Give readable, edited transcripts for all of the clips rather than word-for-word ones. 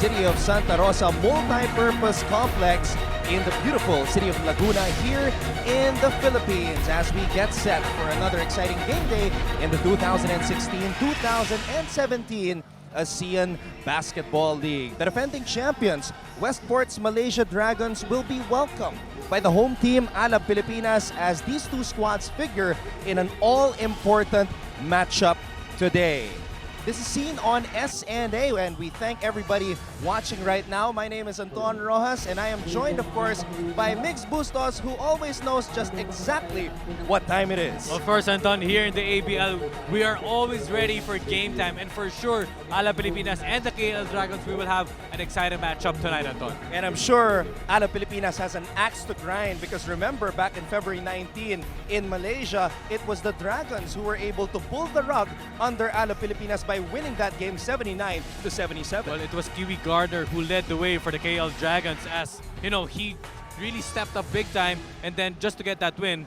city of Santa Rosa multi-purpose complex in the beautiful city of Laguna here in the Philippines as we get set for another exciting game day in the 2016-2017 Asean Basketball League. The defending champions, Westports Malaysia Dragons, will be welcomed by the home team, Alab Pilipinas, as these two squads figure in an all-important matchup today. This is seen on SNA, and we thank everybody watching right now. My name is Anton Rojas, and I am joined, of course, by Mix Bustos, who always knows just exactly what time it is. Of course, Anton, here in the ABL, we are always ready for game time. And for sure, Alab Pilipinas and the KL Dragons, we will have an exciting matchup tonight, Anton. And I'm sure Alab Pilipinas has an axe to grind because remember, back in February 19 in Malaysia, it was the Dragons who were able to pull the rug under Alab Pilipinas by winning that game 79-77. Well, it was Kiwi Gardner who led the way for the KL Dragons as, you know, he really stepped up big time and then just to get that win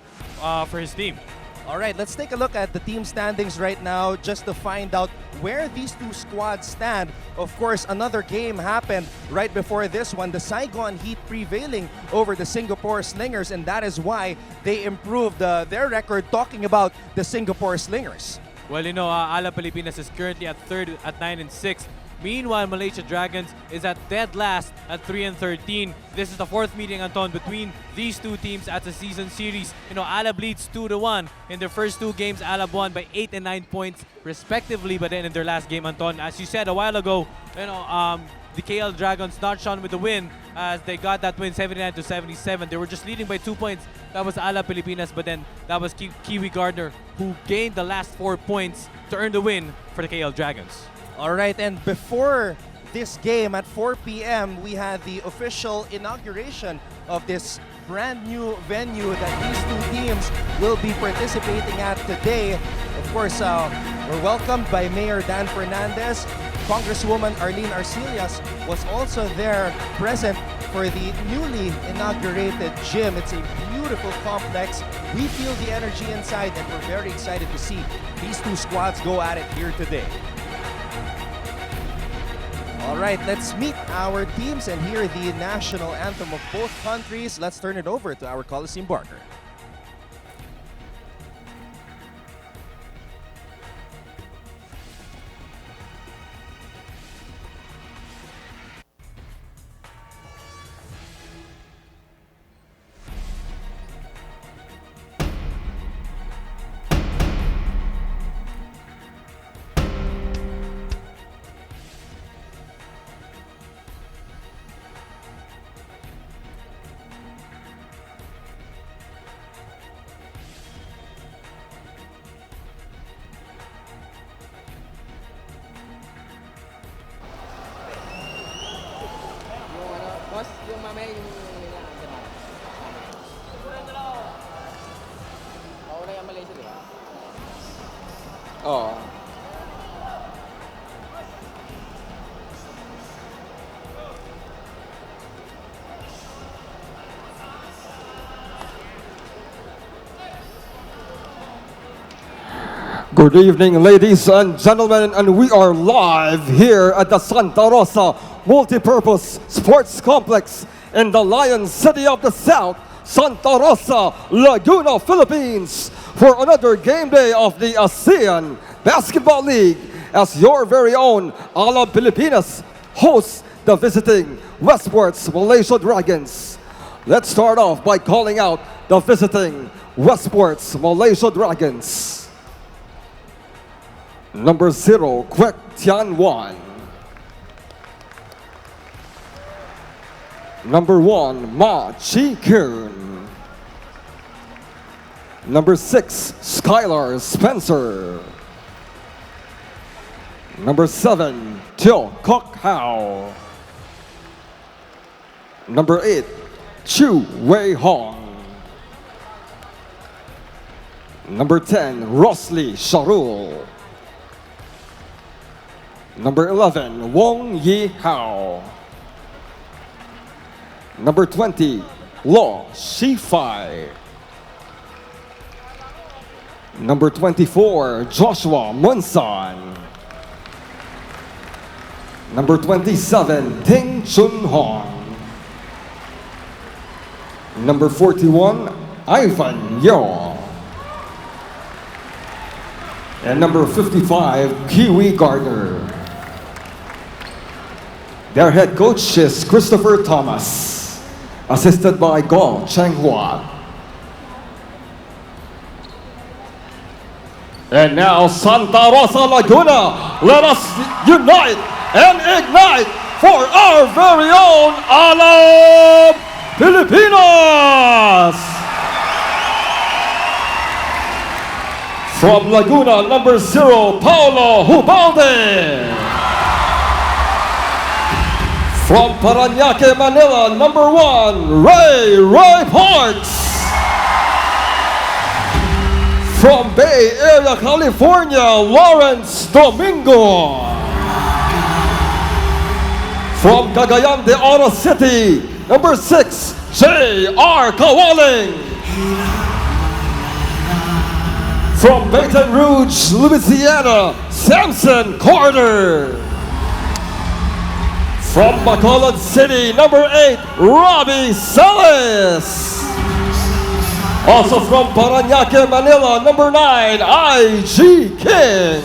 for his team. All right, let's take a look at the team standings right now just to find out where these two squads stand. Of course, another game happened right before this one, the Saigon Heat prevailing over the Singapore Slingers, and that is why they improved their record, talking about the Singapore Slingers. Well, you know, Alab Pilipinas is currently at third at 9-6. Meanwhile, Malaysia Dragons is at dead last at 3-13. This is the fourth meeting, Anton, between these two teams at the season series. You know, Alab leads 2-1. In their first two games, Alab won by 8 and 9 points respectively. But then in their last game, Anton, as you said a while ago, you know, the KL Dragons not shone with the win as they got that win 79-77. They were just leading by 2 points. That was Alab Pilipinas, but then that was Kiwi Gardner who gained the last 4 points to earn the win for the KL Dragons. All right, and before this game at 4 p.m., we had the official inauguration of this brand new venue that these two teams will be participating at today. Of course, we're welcomed by Mayor Dan Fernandez. Congresswoman Arlene Arcillas was also there present for the newly inaugurated gym. It's a beautiful complex. We feel the energy inside, and we're very excited to see these two squads go at it here today. All right, let's meet our teams and hear the national anthem of both countries. Let's turn it over to our Coliseum Barker. Boss, yung mamaya yung Pauna yung Malaysia, di ba? Oo. Good evening, ladies and gentlemen, and we are live here at the Santa Rosa Multipurpose Sports Complex in the Lion City of the South, Santa Rosa, Laguna, Philippines, for another game day of the Asean Basketball League as your very own Alab Pilipinas hosts the visiting Westports Malaysia Dragons. Let's start off by calling out the visiting Westports Malaysia Dragons. Number 0, Kwek Tian Wan. Number 1, Ma Chi Kun. Number 6, Skylar Spencer. Number 7, Teo Kok Hao. Number 8, Chu Wei Hong. Number 10, Rosley Sharul. Number 11, Wong Yi Hao. Number 20, Lo Shifai. Number 24, Joshua Munson. Number 27, Ting Chun Hong. Number 41, Ivan Yo. And number 55, Kiwi Gardner. Their head coach is Christopher Thomas, assisted by Go Chenghua. And now Santa Rosa Laguna, let us unite and ignite for our very own Alab Pilipinas! From Laguna, number 0, Paulo Hubalde. From Parañaque, Manila, number 1, Ray Parks. From Bay Area, California, Lawrence Domingo. From Cagayan de Oro City, number 6, J.R. Kawaling. From Baton Rouge, Louisiana, Samson Carter. From Bacolod City, number 8, Robbie Salas. Also from Parañaque, Manila, number 9, I.G. King.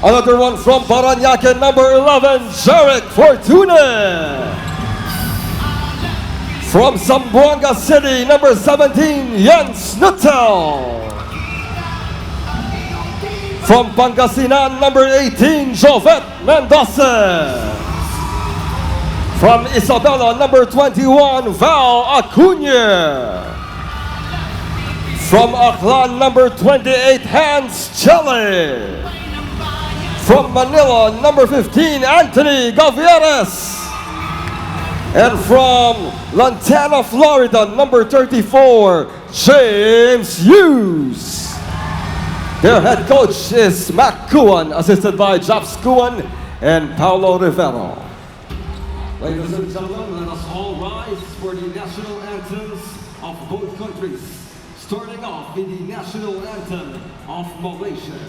Another one from Parañaque, number 11, Jarek Fortuna. From Zamboanga City, number 17, Jens Nuttall. From Pangasinan, number 18, Jovette Mendoza. From Isabela, number 21, Val Acuna. From Aklan, number 28, Hans Chele. From Manila, number 15, Anthony Gavieres. And from Lantana, Florida, number 34, James Hughes. Their head coach is Mac Kuan, assisted by Japs Kuan and Paulo Rivero. Ladies and gentlemen, let us all rise for the national anthems of both countries, starting off with the national anthem of Malaysia.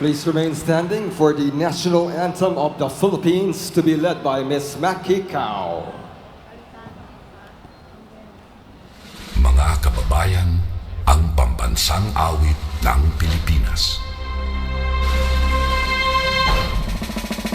Please remain standing for the national anthem of the Philippines to be led by Miss Mackie Cao. Mga kababayan, ang pambansang awit ng Pilipinas.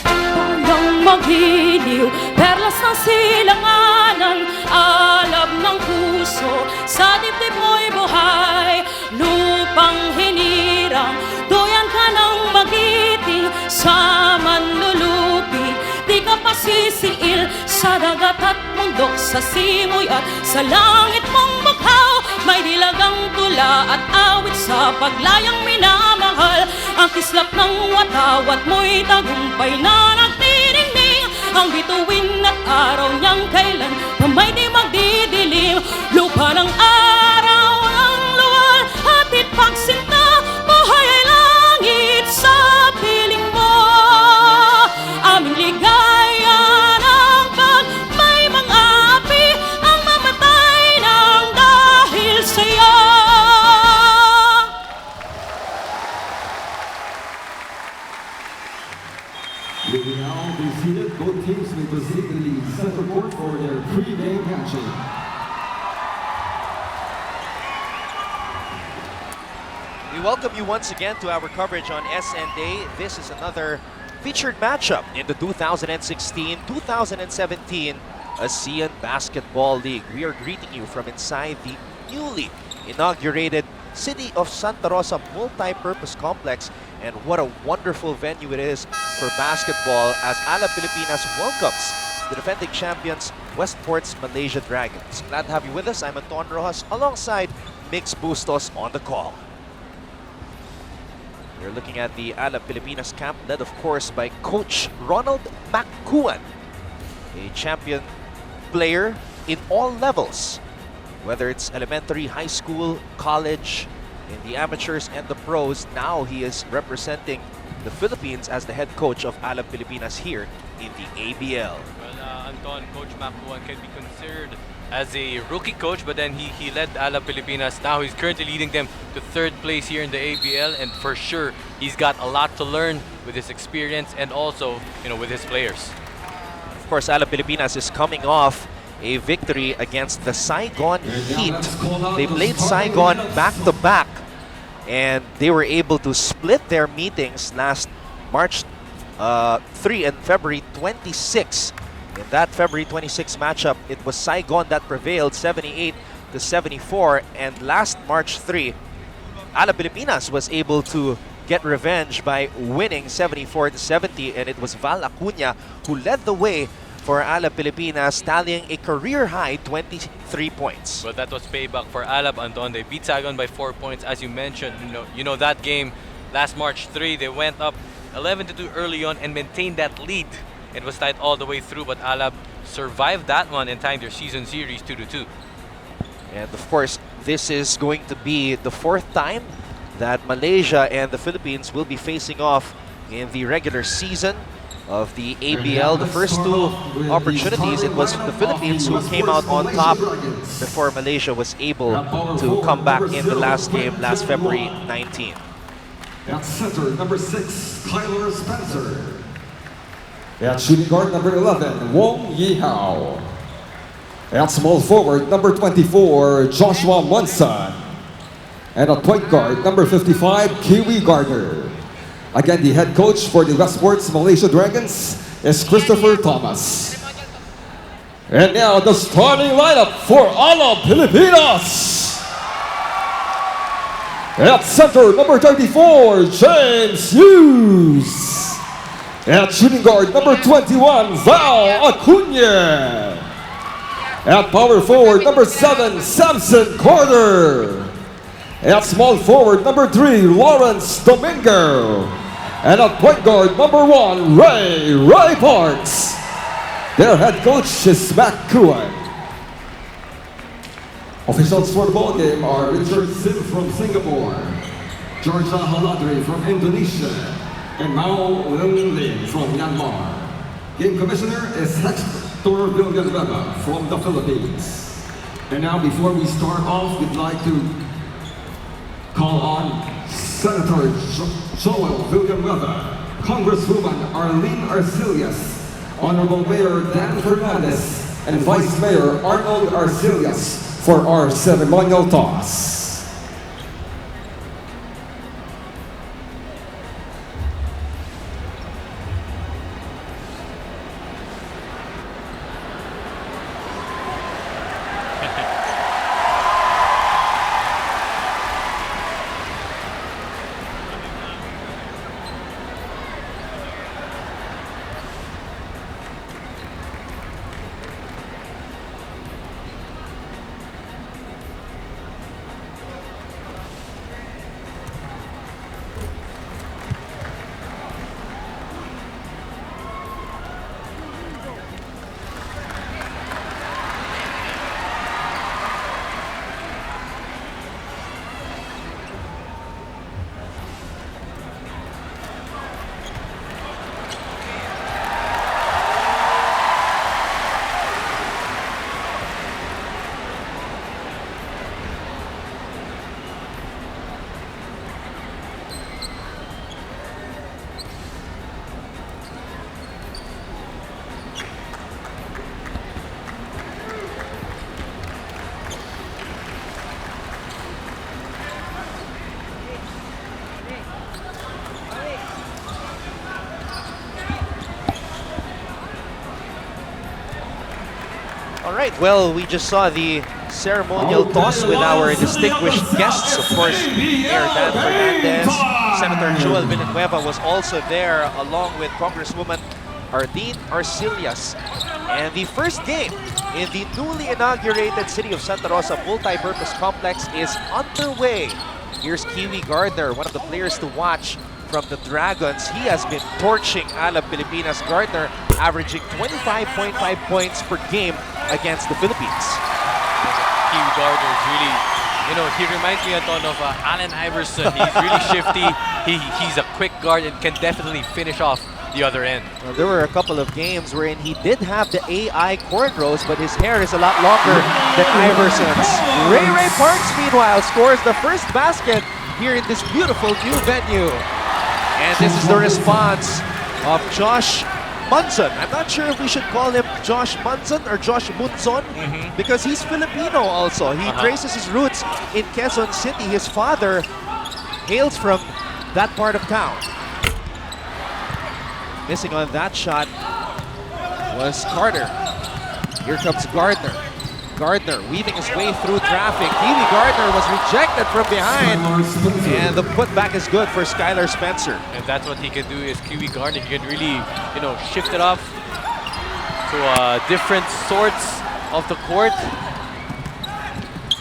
Walang magiliw, perlas ng silanganan, alab ng puso, sa dibdib mo'y buhay, lupang hinirang, tuyan ka ng magiting, sa manlulupi, di ka pasisiil, sa dagat at mundok, sa simoy at sa langit mong bughaw, may dilagang tula at awit sa paglayang minamahal, ang kislap ng watawat mo'y tagumpay na nagtiringning, ang bituin at araw niyang kailan pamay di magdidilim, lupa ng araw ng luwal, hatid pagsinta, buhay ay langit sa piling mo, aming ligaya ng pag may mga api, You will now be seated. Both teams may proceed to the center court for their pre-game handshake. We welcome you once again to our coverage on SN Day. This is another featured matchup in the 2016-2017 Asean Basketball League. We are greeting you from inside the newly inaugurated City of Santa Rosa Multi-Purpose Complex, and what a wonderful venue it is for basketball as Alab Pilipinas welcomes the defending champions Westports Malaysia Dragons. Glad to have you with us. I'm Anton Rojas alongside Mix Bustos on the call. We're looking at the Alab Pilipinas camp, led of course by Coach Ronald McCuan, a champion player in all levels, whether it's elementary, high school, college, in the amateurs and the pros. Now he is representing the Philippines as the head coach of Alab Pilipinas here in the ABL. Well, Anton, Coach Makuan can be considered as a rookie coach, but then he led Alab Pilipinas. Now he's currently leading them to third place here in the ABL, and for sure he's got a lot to learn with his experience and also, with his players. Of course, Alab Pilipinas is coming off a victory against the Saigon Heat. They played Saigon back-to-back, and they were able to split their meetings last March 3 and February 26. In that February 26 matchup, it was Saigon that prevailed 78-74, and last March 3, Alab Pilipinas was able to get revenge by winning 74-70, and it was Val Acuña who led the way for Alab Pilipinas, tallying a career-high 23 points. Well, that was payback for Alab, Anton. They beat Saigon by 4 points, as you mentioned. You know that game last March 3, they went up 11-2 early on and maintained that lead. It was tight all the way through, but Alab survived that one and tied their season series 2-2. And of course, this is going to be the fourth time that Malaysia and the Philippines will be facing off in the regular season of the ABL. The first two opportunities, it was the Philippines who came out on top before Malaysia was able to come back in the last game last February 19. At center, number 6, Kyler Spencer. At shooting guard, number 11, Wong Yihao. At small forward, number 24, Joshua Monson. And at point guard, number 55, Kiwi Gardner. Again, the head coach for the Westports Malaysia Dragons is Christopher Thomas. And now the starting lineup for Alab Pilipinas. At center, number 34, James Hughes. At shooting guard, number 21, Val Acuña. At power forward, number 7, Samson Carter. At small forward, number 3, Lawrence Domingo. And at point guard, number 1, Ray Parks. Their head coach is McCuan. Officials for the ball game are Richard Sim from Singapore, Georgia Haladri from Indonesia, and Mao Lin from Myanmar. Game commissioner is Hector Villanueva from the Philippines. And now, before we start off, we'd like to call on Senator Joel Villanueva, Congresswoman Arlene Arcelias, Honorable Mayor Dan Fernandez, and Vice Mayor Arnold Arcelias for our ceremonial toss. Right, well, we just saw the ceremonial toss with our distinguished guests. Of course, Mayor Dan Fernandez, Senator Joel Villanueva was also there, along with Congresswoman Ardeen Arcillas. And the first game in the newly inaugurated City of Santa Rosa Multi-Purpose Complex is underway. Here's Kiwi Gardner, one of the players to watch from the Dragons. He has been torching Alab Pilipinas. Gardner averaging 25.5 points per game against the Philippines. Kiwi Gardner is really, he reminds me a ton of Allen Iverson. He's really shifty. He's a quick guard and can definitely finish off the other end. Well, there were a couple of games wherein he did have the AI cornrows, but his hair is a lot longer than Iverson's. Ray Parks, meanwhile, scores the first basket here in this beautiful new venue. And this is the response of Josh Munson. I'm not sure if we should call him Josh Munson or Josh Munson because he's Filipino also. He traces his roots in Quezon City. His father hails from that part of town. Missing on that shot was Carter. Here comes Gardner. Gardner weaving his way through traffic. Kiwi Gardner was rejected from behind. And the putback is good for Skylar Spencer. And that's what he can do is Kiwi Gardner. He can really, shift it off to different sorts of the court.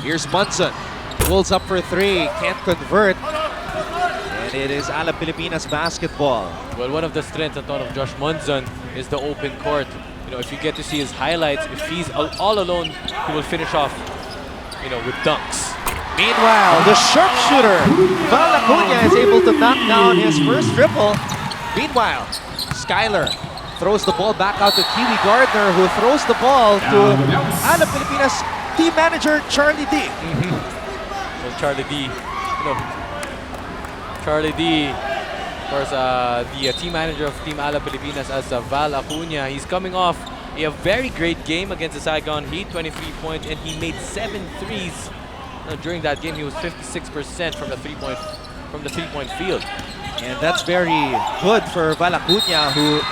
Here's Munson. Pulls up for three. Can't convert. And it is Alab Pilipinas basketball. Well, one of the strengths of Josh Munson is the open court. If you get to see his highlights, if he's all alone, he will finish off, with dunks. Meanwhile, the sharpshooter, Val Laguna, is able to knock down his first triple. Meanwhile, Skylar throws the ball back out to Kiwi Gardner, who throws the ball to Alab Pilipinas team manager Charlie D. Well, Charlie D, Charlie D, of course, the team manager of Team Alab Pilipinas as Val Acuna. He's coming off a very great game against the Saigon Heat, 23 points, and he made 7 threes. During that game, he was 56% from the three-point field. And that's very good for Val Acuna, who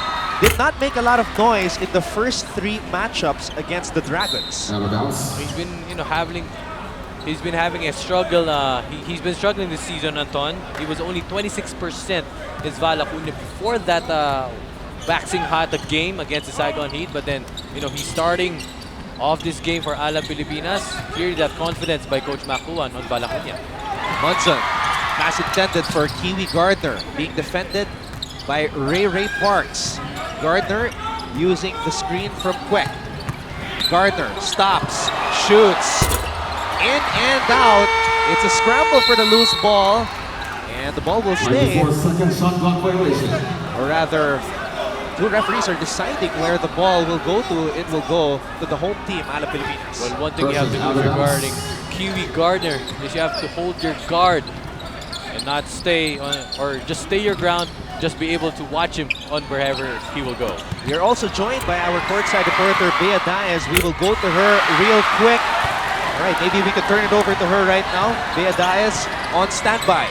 did not make a lot of noise in the first 3 matchups against the Dragons. He's been, He's been having a struggle. He's been struggling this season, Anton. He was only 26% is Val Acuna before that waxing hot game against the Saigon Heat. But then, he's starting off this game for Alab Pilipinas. Clearly that confidence by Coach Macuan on Val Acuna. Munson, pass intended for Kiwi Gardner, being defended by Ray Parks. Gardner using the screen from Kwek. Gardner stops, shoots. In and out. It's a scramble for the loose ball. And the ball will stay. Or rather, 2 referees are deciding where the ball will go to. It will go to the home team, Alab Pilipinas. Well, one thing you have to do regarding Kiwi Gardner is you have to hold your guard and not stay on, or just stay your ground. Just be able to watch him on wherever he will go. We are also joined by our courtside reporter, Bea Diaz. We will go to her real quick. All right, maybe we could turn it over to her right now. Bea Diaz on standby.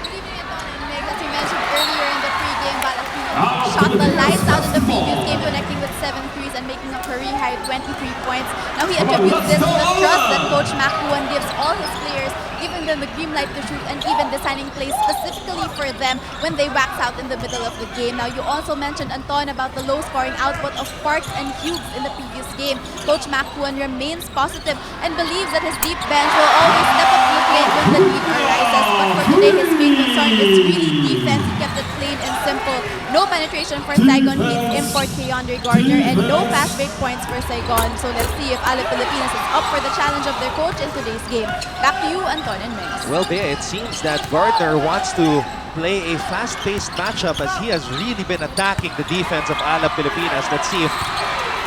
Good evening, Anton and Meg. As you mentioned earlier in the pregame, Val Acuna shot the lights out in the previous game, connecting with 7 threes and making a career-high 23 points. Now he attributes this to the trust that Coach Macuan gives all his players, giving them the green light to shoot and even designing plays specifically for them when they wax out in the middle of the game. Now you also mentioned, Anton, about the low scoring output of Parks and Hughes in the previous game. Coach Macuan remains positive and believes that his deep bench will always step up to the plate when the need arises. But for today, his main concern is really defense. He kept it plain and simple. No penetration for Saigon Heat import Keandre Gardner, and no fast break points for Saigon. So let's see if Alab Pilipinas is up for the challenge of their coach in today's game. Back to you, Anton and Megs. Well, Bea, it seems that Gardner wants to play a fast-paced matchup as he has really been attacking the defense of Alab Pilipinas. Let's see if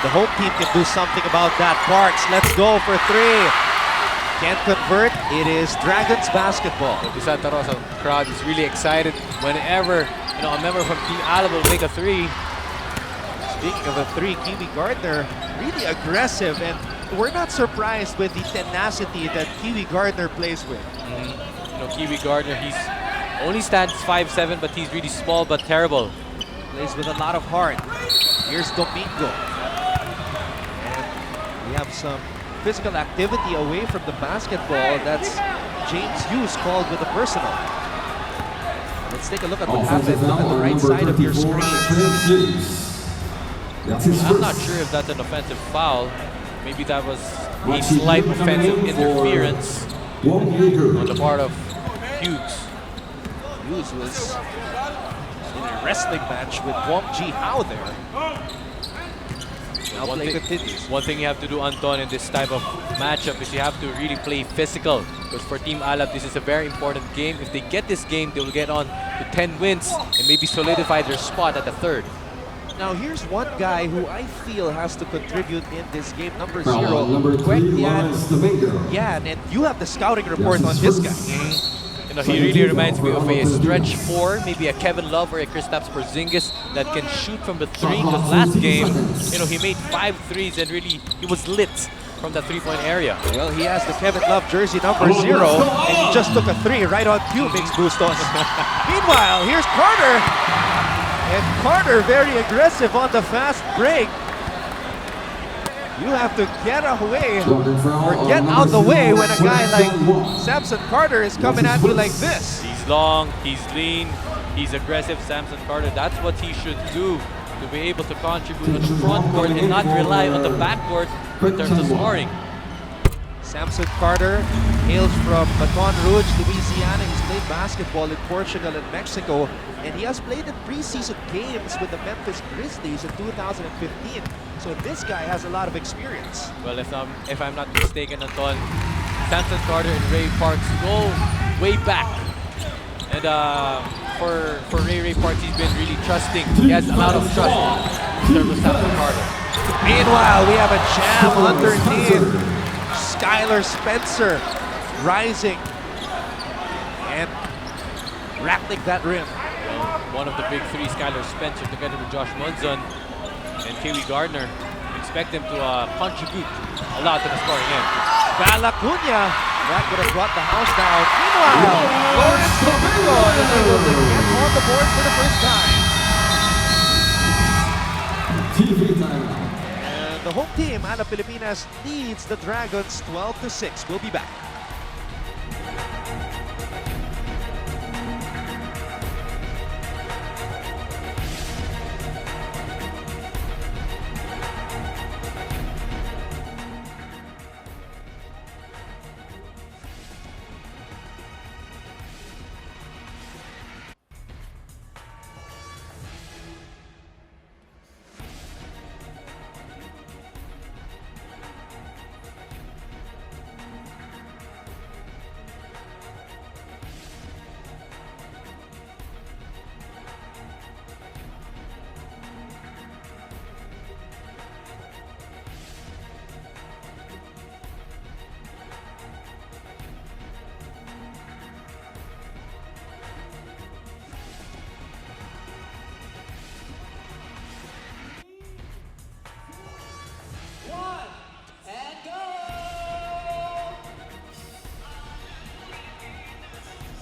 the home team can do something about that. Parks, let's go for 3. Can't convert. It is Dragons basketball. The Santa Rosa crowd is really excited whenever a member from Team Alab will make a 3. Speaking of a 3, Kiwi Gardner really aggressive, and we're not surprised with the tenacity that Kiwi Gardner plays with. Kiwi Gardner, he's only stands 5'7", but he's really small but terrible. Plays with a lot of heart. Here's Domingo. And We have some physical activity away from the basketball. That's James Hughes called with a personal. Let's take a look at what happened. Look at the right side of your screen. I'm not sure if that's an offensive foul. Maybe that was a slight offensive interference on the part of Hughes. Hughes was in a wrestling match with Wong Ji Hao there. Now play continues. One thing you have to do, Anton, in this type of matchup is you have to really play physical. Because for Team Alab, this is a very important game. If they get this game, they will get on to 10 wins and maybe solidify their spot at the third. Now here's one guy who I feel has to contribute in this game, number Foul 0, on number 3, Lawrence Domingo. Yeah, and you have the scouting report on this guy. You know, he really reminds me of a stretch 4, maybe a Kevin Love or a Kristaps Porzingis that can shoot from the 3. Because last game, you know, he made 5 threes and really he was lit from the 3-point area. Well, he has the Kevin Love jersey number 0, and he just took a 3 right on cue, Mix Bustos. Meanwhile, here's Carter. And Carter very aggressive on the fast break. You have to get away or get out the way when a guy like Samson Carter is coming at you like this. He's long, he's lean, he's aggressive, Samson Carter. That's what he should do to be able to contribute on the front court and not rely on the back court in terms of scoring. Samson Carter hails from Baton Rouge, Louisiana. He's played basketball in Portugal and Mexico, and he has played in preseason games with the Memphis Grizzlies in 2015. So this guy has a lot of experience. Well, if I'm not mistaken, Anton, Samson Carter and Ray Parks go way back. And for Ray Parks, he's been really trusting. He has a lot of trust in terms of Samson Carter. Meanwhile, we have a jam underneath. Skylar Spencer rising and rattling that rim. One of the big 3, Skylar Spencer, together with Josh Munson and Kaylee Gardner. Expect them to contribute a lot to the scoring end. Laguna, that would have brought the house down. Meanwhile, Lawrence Domingo is able to get on the board for the first time. TV time. The home team, Alab Pilipinas, leads the Dragons 12-6. We'll be back.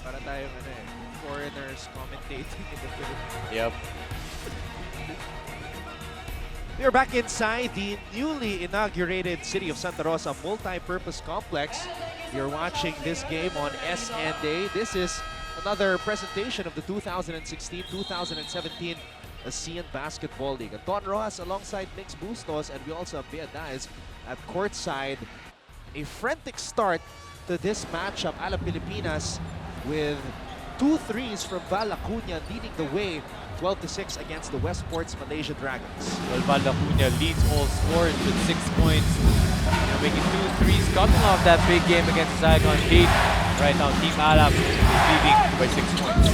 Para tayong foreigners commentating in the Philippines. Yep. We are back inside the newly inaugurated City of Santa Rosa multi-purpose complex. You're watching this game on SN Day. This is another presentation of the 2016-2017 Asean Basketball League. Anton Rojas alongside Mix Bustos, and we also have Bea Diaz at courtside. A frantic start to this matchup. Alab Pilipinas with 2 threes from Laguna leading the way 12-6 against the Westports Malaysia Dragons. Well, Laguna leads all scorers with 6 points. You know, making 2 threes, coming off that big game against Saigon Heat. Right now, Team Alab is leading by 6 points.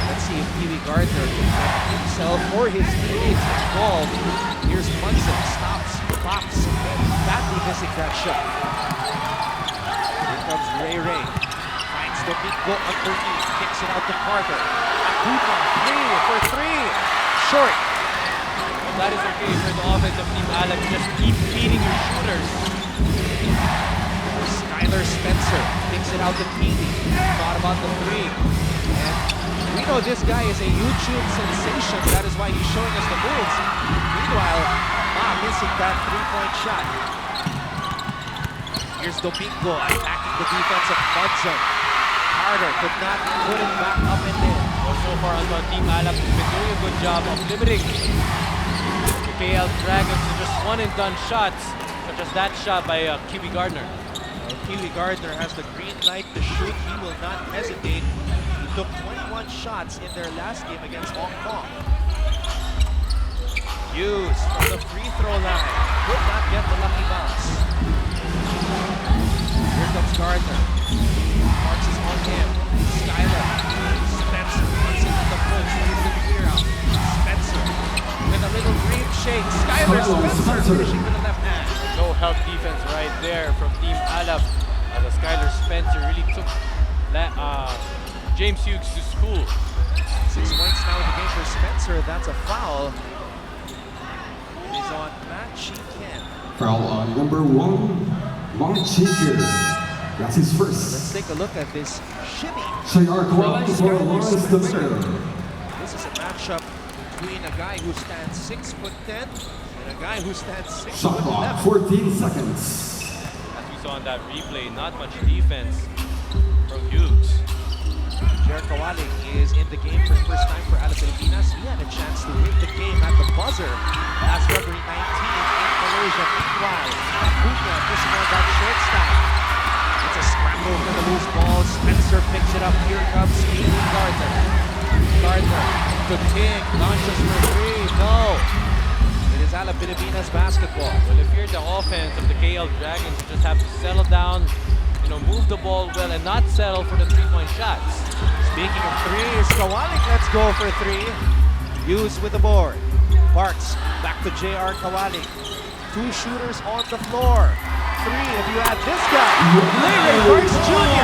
Let's see if Kiwi Gardner can get himself or his teammates involved. Here's Munson, stops, pops, badly missing that shot. Here comes Ray. Finds Domingo underneath, kicks it out to Carter. Laguna, 3 for 3, short. Well, that is okay for the offense of Team Alab. Just keep feeding your shooters. Skylar Spencer kicks it out to Keeley. Thought about the 3. And we know this guy is a YouTube sensation. That is why he's showing us the moves. Meanwhile, missing that 3-point shot. Here's Domingo attacking the defensive mud zone. Carter could not put it back up and in. Well, so far, Anton, Team Alab has been doing a good job of limiting the KL Dragons to just one-and-done shots, such as that shot by Kiwi Gardner. Kiwi Gardner has the green light to shoot. He will not hesitate. He took 21 shots in their last game against Hong Kong. Hughes from the free throw line. Could not get the lucky bounce. Here comes Gardner. Marks is on him. Skyler. Spencer runs into the post. Leaves the clear out. Spencer with a little green shake. Skyler Spencer finishing with the left hand. No help defense right there from Team Alab. As Skyler Spencer really took James Hughes to school. 6 points now in the game for Spencer. That's a foul. It is on Matt Ken. Foul on number 1, Mark Cheeker. That's his first. Let's take a look at this shimmy. JR Kawhi for Lawrence the Mayor. This is a matchup between a guy who stands 6'10" and a guy who stands 6'11". Shot clock, 14 seconds. As we saw in that replay, not much defense from Hughes. Jared Kawali is in the game for the first time for Alab Pilipinas. He had a chance to win the game at the buzzer last February 19 in Malaysia. Meanwhile, Laguna missing on that short stack. It's a scramble for the loose ball. Spencer picks it up. Here comes Kiwi Gardner. Gardner to Ting. Launches for three. No. It is Alab Pilipinas basketball. Well, if you're the offense of the KL Dragons, you just have to settle down, move the ball well and not settle for the three-point shots. Speaking of threes, Kawalik lets go for three. Hughes with the board. Parks back to JR Kawalik. 2 shooters on the floor. 3 if you add this guy. Larry Parks Jr.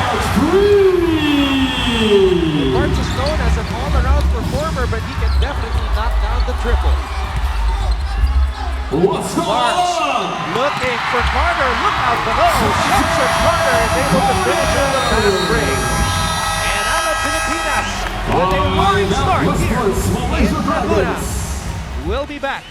Parks is known as an all-around performer, but he can definitely knock down the triple. What's going Parks on? looking for Carter. Look out below. Spencer Carter is able to finish on the fast break. And Alab Pilipinas with a roaring start here in Laguna. We'll be back.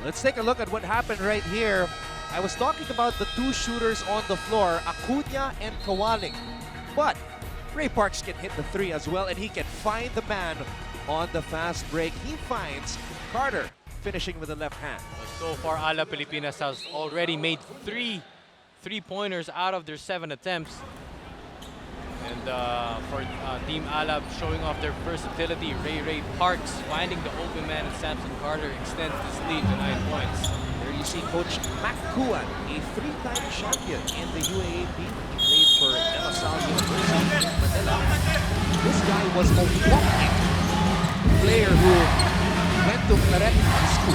Let's take a look at what happened right here. I was talking about the 2 shooters on the floor, Acuna and Kawalik. But Ray Parks can hit the 3 as well, and he can find the man on the fast break. He finds Carter finishing with the left hand. So far, Alab Pilipinas has already made 3 3-pointers out of their 7 attempts. And for Team Alab showing off their versatility, Ray Parks finding the open man, and Samson Carter extends this lead to 9 points. There you see Coach Mac Kuan, a 3-time champion in the UAAP. He played for De La Salle University in Manila. This guy was a walking player who went to Claret High School.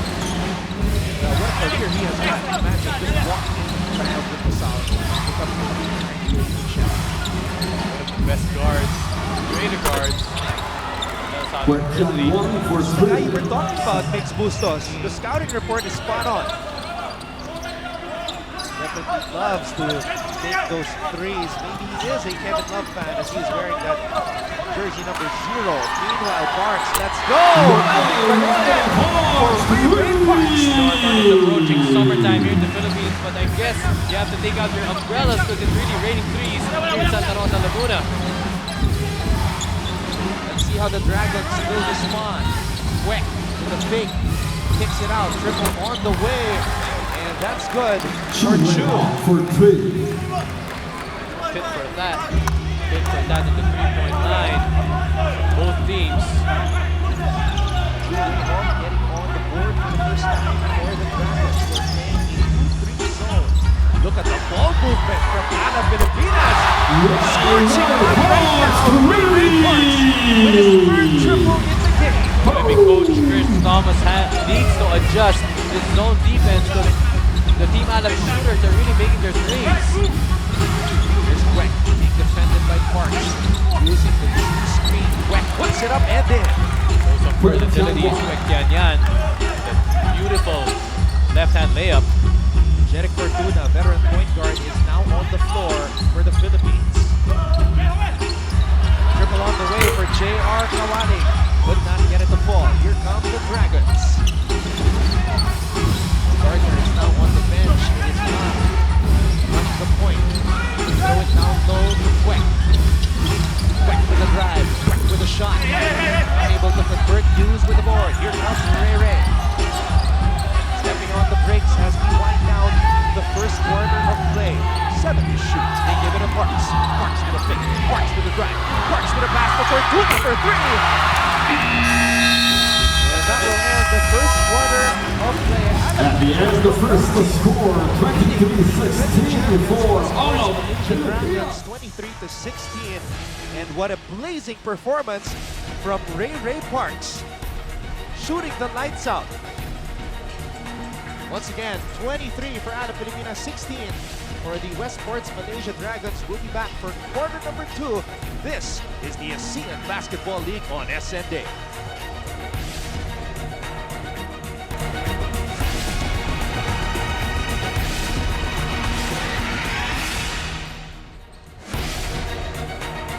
What a career he has had. Imagine just walking around with the South, becoming a 3-time UAAP champion. Best guards, greater guards. We're down 1 for The guy you 3. were talking about, Mix Bustos. The scouting report is spot on. Definitely loves to take those threes. Maybe he is a Kevin Love fan as he's wearing that jersey number 0. Meanwhile, Parks, let's go! For Ray Parks. It's approaching summertime here in the Philippines, but I guess you have to take out your umbrellas because it's really raining threes here in Santa Rosa, Laguna. Let's see how the Dragons will respond. Quick with a fake. Kicks it out. Triple on the way. And that's good for Chu. For 3. Fit for that at the 3-point line. both teams. Getting on the board for the first time for the Dragons. We're playing a 2-3 zone. Look at the ball movement from Alab Pilipinas. Scorching on right now. With his third triple in the game. Maybe Coach Chris Thomas needs to adjust his zone defense because the Team Alab shooters are really making their threes. Here's Weck being defended by Parks. Using the screen. Weck puts it up and in. So some versatility is Weck Yan. The beautiful left-hand layup. Jeric Fortuna, veteran point guard, is now on the floor for the Philippines. Triple on the way for J.R. Kawani. Could not get it to fall. Here come the Dragons. Gardner is now on the bench. It is not runs the point. Throw it down low to Weck. Weck with a drive. Weck with a shot. Unable to convert. Hughes with the board. Here comes Ray. Stepping on the brakes as we wind down the first quarter of play. 7 to shoot. They give it to Parks. Parks with a fake. Parks with a drive. Parks with a pass to Fortuna for 3. And that will end the first quarter of play. At the end of the first, the score 23-16 for Alab Pilipinas. 23 to 16. And what a blazing performance from Ray Parks. Shooting the lights out. Once again, 23 for Alab Pilipinas, 16 for the Westports Malaysia Dragons. We'll be back for quarter number 2. This is the Asean Basketball League on SN Day.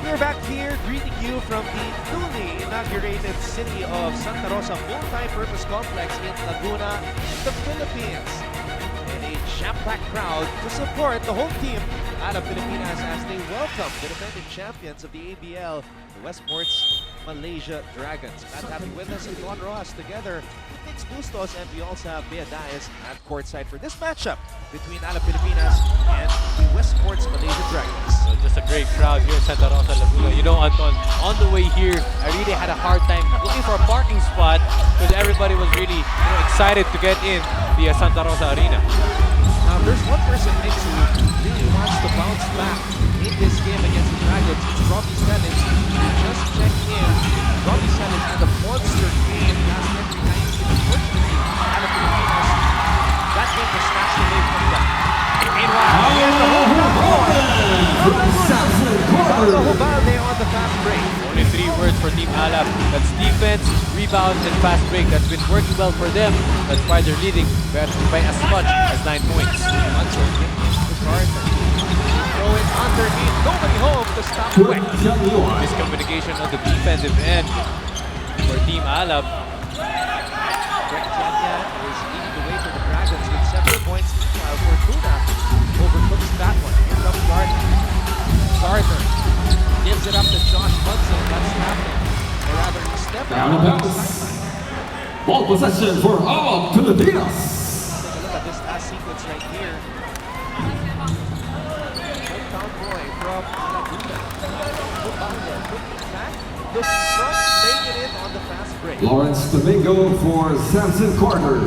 We're back here greeting you from the newly inaugurated city of Santa Rosa multi-purpose complex in Laguna, the Philippines. And a jam-packed crowd to support the home team, Alab Pilipinas, as they welcome the defending champions of the ABL, the Westports Malaysia Dragons. Glad to have you with us and Don Ross together. Thanks Bustos, and we also have Bea Dias at courtside for this matchup between Alab Pilipinas and the Westports Malaysia Dragons. So just a great crowd here in Santa Rosa, Laguna. You know, Anton, on the way here, I really had a hard time looking for a parking spot because everybody was really excited to get in the Santa Rosa Arena. Now, there's one person next who really wants to bounce back in this game against the Dragons. It's Robbie Sellers. He just checked in. Robbie Sellers had a monster game last every night. Unfortunately, Alab Pilipinas, that game was snatched away from them. Meanwhile, he has the whole Hubalde on the fast break. Only 3 words for Team Alab. That's defense, rebounds, and fast break. That's been working well for them. That's why they're leading by as much as 9 points. Hunter giving it to Gardner. Throw it underneath. Nobody home to stop Weck. Miscommunication on the defensive end for Team Alab. Weck Tianyan is leading the way for the Dragons with 7 points. While Fortuna overlooks that one. Here comes Gardner. Gardner gives it up to Josh Munson. That's happening. Or rather, he's stepping Down and bounce. Ball possession for Alab Pilipinas. Take a look at this last sequence right here. Hometown boy from Laguna. Hubalde looking back, looking front, laying it in on the fast break. Lawrence Domingo for Samson Carter.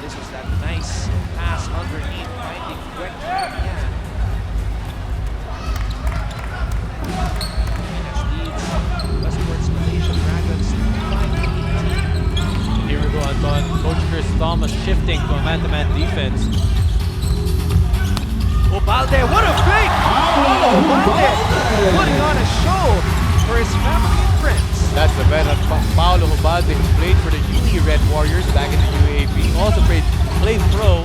This was that nice pass underneath, finding Weck Tianyan. Leads Westports Malaysia Dragons 5-18. Here we go, Anton. Coach Chris Thomas shifting to a man-to-man defense. Hubalde, what a fake! Hubalde putting on a show for his family and friends. That's the veteran Paolo Hubalde, who played for the Uni Red Warriors back in the UAP. Also played pro,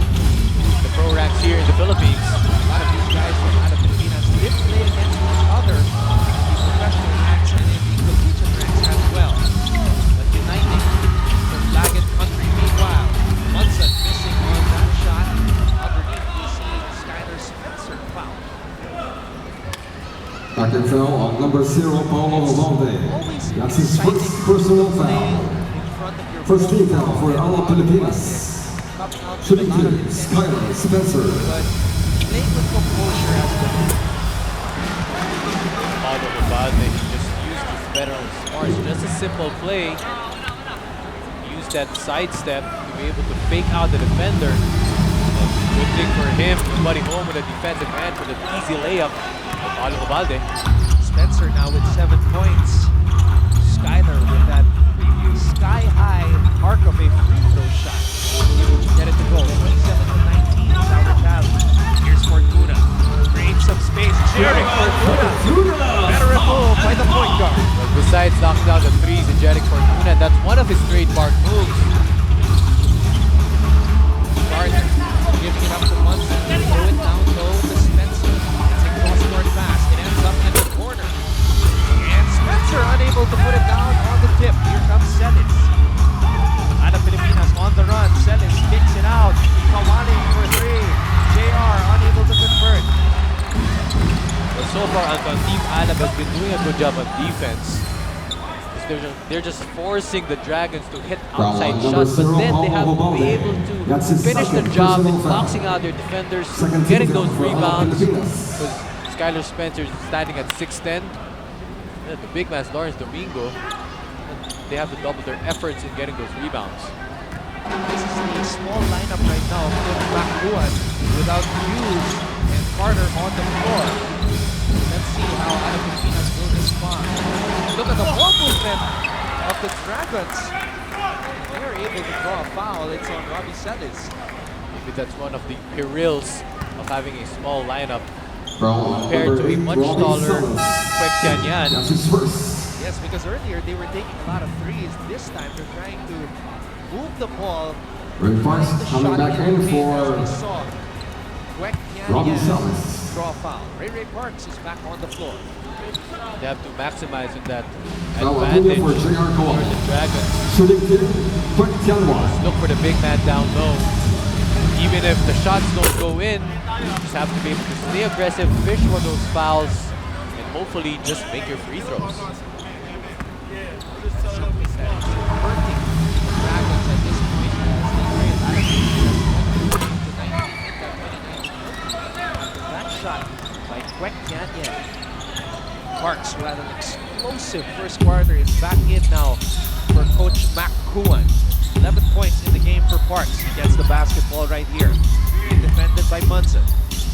the pro ranks here in the Philippines. A lot of these guys from Alab Pilipinas did play against each other in the professional ranks and in the collegiate ranks as well. But uniting the flag and country. Meanwhile, Munson missing on that shot. Underneath, we see Skylar Spencer foul. Back and foul on number 0, Paolo Hubalde. Always That's his exciting first personal to play foul. in front of your First team fellow foul for Alab Pilipinas. Comes out with Shooting a lot of 2, intent, Skylar Spencer. but playing with composure has been Paolo Hubalde, he just used his veteran Mars. Just a simple play. Use that sidestep to be able to fake out the defender. Good thing for him, buddy home with a defensive end for the easy layup of Ali Obalde. Spencer now with 7 points. Skyler with that sky-high arc of a free throw shot. Get it to go. 27-19 is our tally. Here's Fortuna. Create some space. Jerick Fortuna. Better remove by the point guard. But besides knocking down the threes, Jerick Fortuna, that's one of his trademark moves. Gardner giving it up to Munson. Throw it down low to Spencer. It's a cross-court pass. It ends up in the corner. And Spencer unable to put it down on the tip. Here comes Celis. Alab Pilipinas on the run. Celis kicks it out. Kawaling for 3. JR unable to convert. But so far, Anton, Team Alab has been doing a good job on defense. They're just forcing the Dragons to hit outside shots, but then they have to be able to finish the job in boxing out their defenders, getting those rebounds. Because Skylar Spencer is standing at 6'10". The big man's Lawrence Domingo. They have to double their efforts in getting those rebounds. This is a small lineup right now of Bakuan without Hughes and Carter on the floor. Let's see how Alab Pilipinas will respond. Look at the ball movement of the Dragons. They're able to draw a foul. It's on Robbie Celis. Maybe that's one of the perils of having a small lineup compared to a much taller Kwek Tianyan. Yes, because earlier they were taking a lot of threes. This time they're trying to move the ball. Ray Parks coming back in for We saw Kwek Robbie Tianyan Celis. draw a foul. Ray Parks is back on the floor. They have to maximize on that Foul advantage for for JR Kawhi. the Dragons. Shooting team, Kwek Tianwan. Look for the big man down low. Even if the shots don't go in, you just have to be able to stay aggressive, fish for those fouls, and hopefully just make your free throws. Something that is hurting the Dragons at this point as they trail Alab That shot by Kwek Tianyan. Parks, who had an explosive first quarter, is back in now for Coach Mac Kuan. 11 points in the game for Parks. He gets the basketball right here. Being defended by Munson.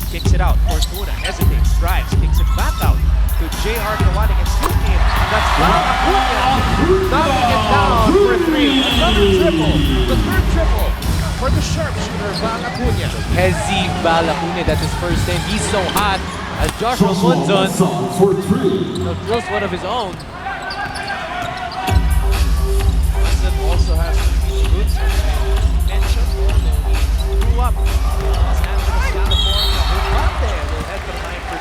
Kicks it out. Fortuna hesitates, drives, kicks it back out to JR Kawaling and Snoop team. That's Acuña knocking it down for 3. Another triple. The third triple for the sharpshooter, Val Acuña. Hezi Balacune, that's his first name. He's so hot. As Joshua Munson for 3. drills one of his own. Munson also has some roots mentioned. He grew up in Los Angeles, California. Humante will head to the line for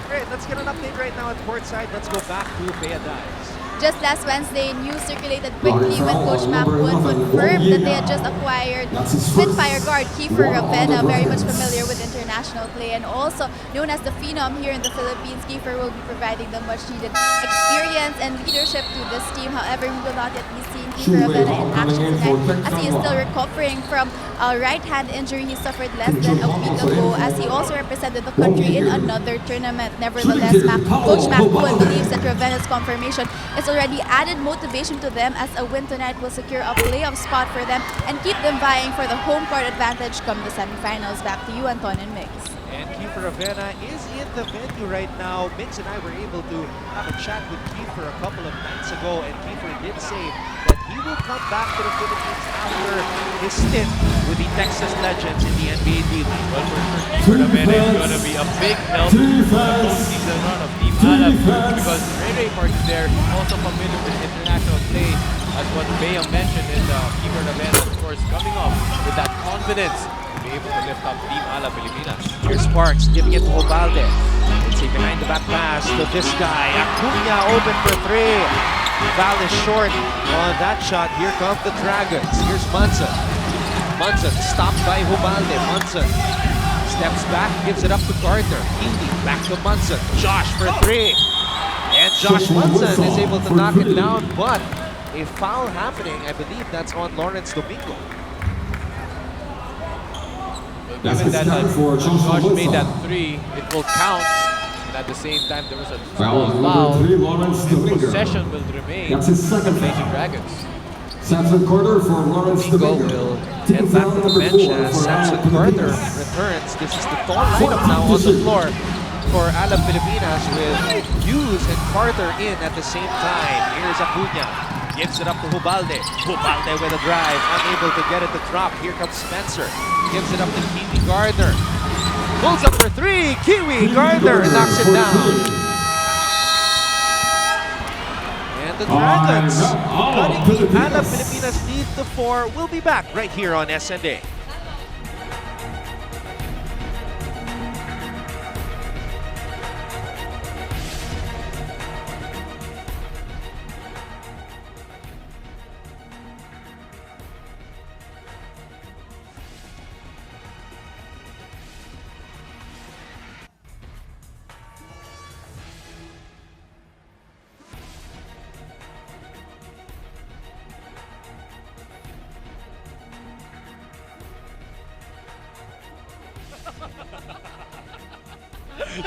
2. Great, let's get an update right now at courtside. Let's go back to Bea Dives. Just last Wednesday, news circulated quickly when Coach Mapuan confirmed that they had just acquired Spitfire guard Kiefer Ravenna, very much familiar with international play, and also known as the Phenom here in the Philippines. Kiefer will be providing the much-needed experience and leadership to this team. However, we will not yet be seeing Kiefer Ravenna in action tonight as he is still recovering from a right-hand injury he suffered less than a week ago, as he also represented the country in another tournament. Nevertheless, Coach Mapuan believes that Ravenna's confirmation is already added motivation to them, as a win tonight will secure a playoff spot for them and keep them vying for the home court advantage come the semifinals. Back to you, Anton and Mix. And Kiefer Ravenna is in the venue right now. Mix and I were able to have a chat with Kiefer a couple of nights ago, and Kiefer did say that he will come back to the Philippines after his stint with the Texas Legends in the NBA D-League. Well, for Kiefer Ravenna is going to be a big help for the postseason run of Team Alab, because Ray Park is there, also familiar with international play, as what Bayam mentioned. Is Kiefer Ravenna, of course, coming up with that confidence to be able to lift up Team Alab Pilipinas. Here's Sparks giving it to Obalde. It's a behind the back pass to this guy. Acuña open for 3. Val is short on that shot. Here come the Dragons. Here's Munson. Munson stopped by Obalde. Munson steps back, gives it up to Gardner. Healy back to Munson. Josh for 3. And Josh Munson is able to knock it down, but a foul happening. I believe that's on Lawrence Domingo. Given that Josh made that 3, it will count. And at the same time, there was a Foul small number foul. 3, Lawrence And Domingo. possession will remain That's his for the second Malaysian foul. Dragons. Samson Carter for Lawrence Domingo Domingo. will Team head back foul to the number bench 4 as for Samson Alab Carter Pilipinas. returns. This is the tall lineup now on the floor for Alab Pilipinas with Hughes and Carter in at the same time. Here's Acuna. Gives it up to Hubalde. Hubalde with a drive. Unable to get it to drop. Here comes Spencer. Gives it up to Kiwi Gardner. Pulls up for three. Kiwi Gardner knocks it down. The Dragons cutting the Alab Pilipinas lead to 4. We'll be back right here on SNA.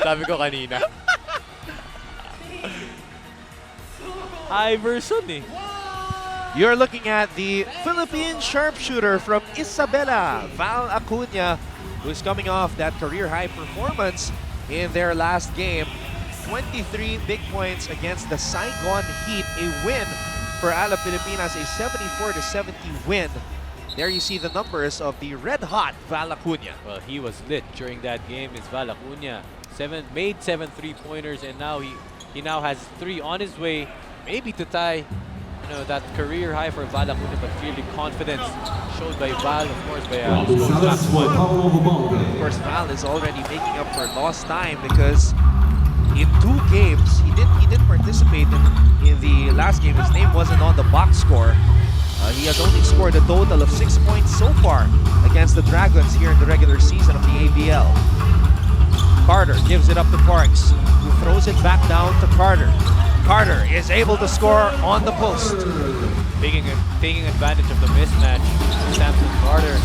Sabi ko kanina. Iverson eh. You're looking at the Philippine sharpshooter from Isabela, Val Acuna, who's coming off that career-high performance in their last game. 23 big points against the Saigon Heat, a win for Alab Pilipinas, a 74-70 win. There you see the numbers of the red-hot Val Acuna. Well, he was lit during that game. Is Val Acuna made 7 3-pointers, and now he now has 3 on his way, maybe to tie that career high for Val Acuna, but clearly confidence showed by Val, of course, by Of course, Val is already making up for lost time because in 2 games he didn't participate in the last game. His name wasn't on the box score. He has only scored a total of 6 points so far against the Dragons here in the regular season of the ABL. Carter gives it up to Parks, who throws it back down to Carter. Carter is able to score on the post. taking advantage of the mismatch. Samson Carter.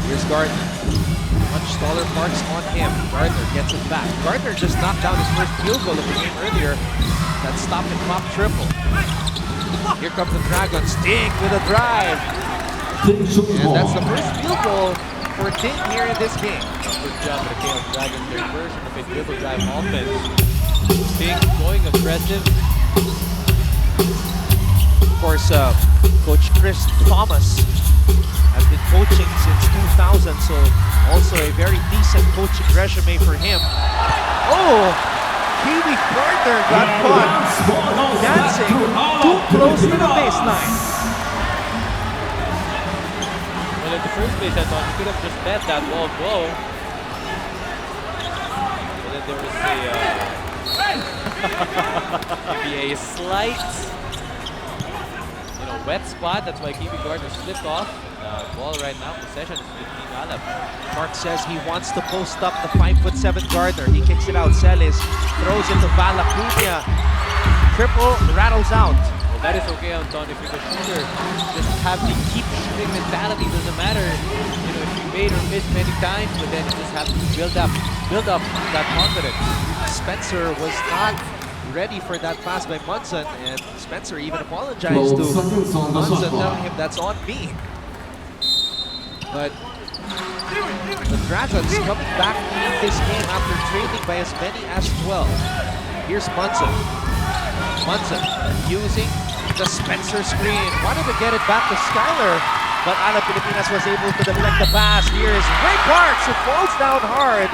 Here's Gardner. Much taller Parks on him. Gardner gets it back. Gardner just knocked down his first field goal of the game earlier. That stop and pop triple. Here comes the Dragons. Ting with a drive. And that's the first field goal for Ting here in this game. Good job by the KL Dragons. Their version of a dribble drive offense. Ting going aggressive. Of course, Coach Chris Thomas has been coaching since 2000, so also a very decent coaching resume for him. Oh! Kiwi Gardner got caught dancing too close to the baseline. Well, in the first place, I thought he could have just let that ball go. But then there was a slight, wet spot. That's why Kiwi Gardner slipped off. Ball right now, possession is between Alab. Mark says he wants to post up the 5'7" Gardner. He kicks it out. Celis throws it to Val Acuna. Triple rattles out. Well, that is okay, Anton. If you're the shooter, just have the keep shooting mentality. Doesn't matter, if you made or missed many times, but then you just have to build up that confidence. Spencer was not ready for that pass by Munson, and Spencer even apologized to Munson, telling him that's on me. But the Dragons coming back in this game after trailing by as many as 12. Here's Munson. Munson using the Spencer screen. Wanted to get it back to Skyler, but Alab Pilipinas was able to deflect the pass. Here is Ray Parks, who falls down hard.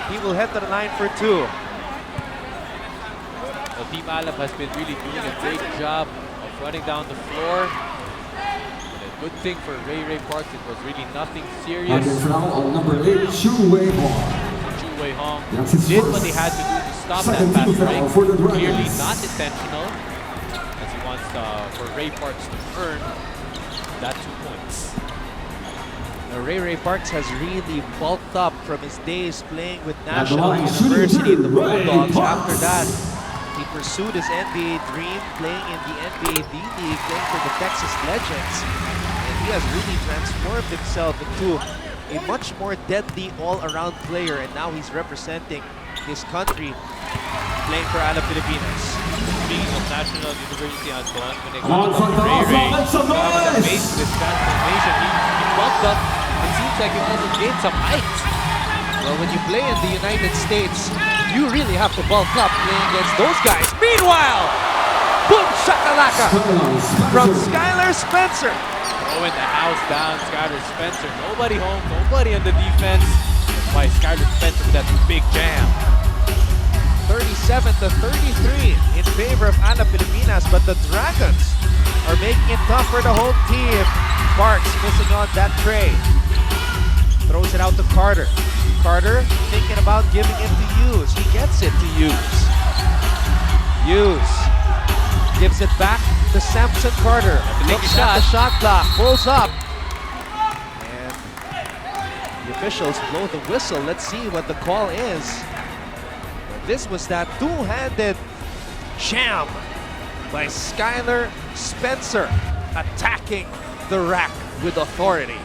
He will head to the line for 2. Well, Team Alab has been really doing a great job of running down the floor. Good thing for Ray Parks, it was really nothing serious. Foul on number 8, Chu Wei Hong. Chu Wei Hong That's his did first. what he had to do to stop that Second fast team foul break. for the Dragons. Clearly not intentional, as he wants for Ray Parks to earn that 2 points. Now, Ray Parks has really bulked up from his days playing with At the National line, University in the shooting Bulldogs. Ray After Parks. that, he pursued his NBA dream, playing in the NBA D-League, playing for the Texas Legends. And he has really transformed himself into a much more deadly all-around player, and now he's representing his country playing for Alab Pilipinas. Speaking of National University, Antoine, when they got to Ray the base with transformation, he bumped up. It seems like he also gained some height. Well, when you play in the United States, you really have to bulk up playing against those guys. Meanwhile, boom shakalaka from Skylar Spencer. Throwing the house down, Skylar Spencer. Nobody home, nobody on the defense. That's why Skylar Spencer with that big jam. 37-33 in favor of Alab Pilipinas, but the Dragons are making it tough for the home team. Parks missing on that tray. Throws it out to Carter. Carter thinking about giving it to Hughes. He gets it to Hughes. Hughes gives it back to Samson Carter. Looks at the shot clock, pulls up. And the officials blow the whistle. Let's see what the call is. This was that two-handed jam by Skylar Spencer, attacking the rack with authority.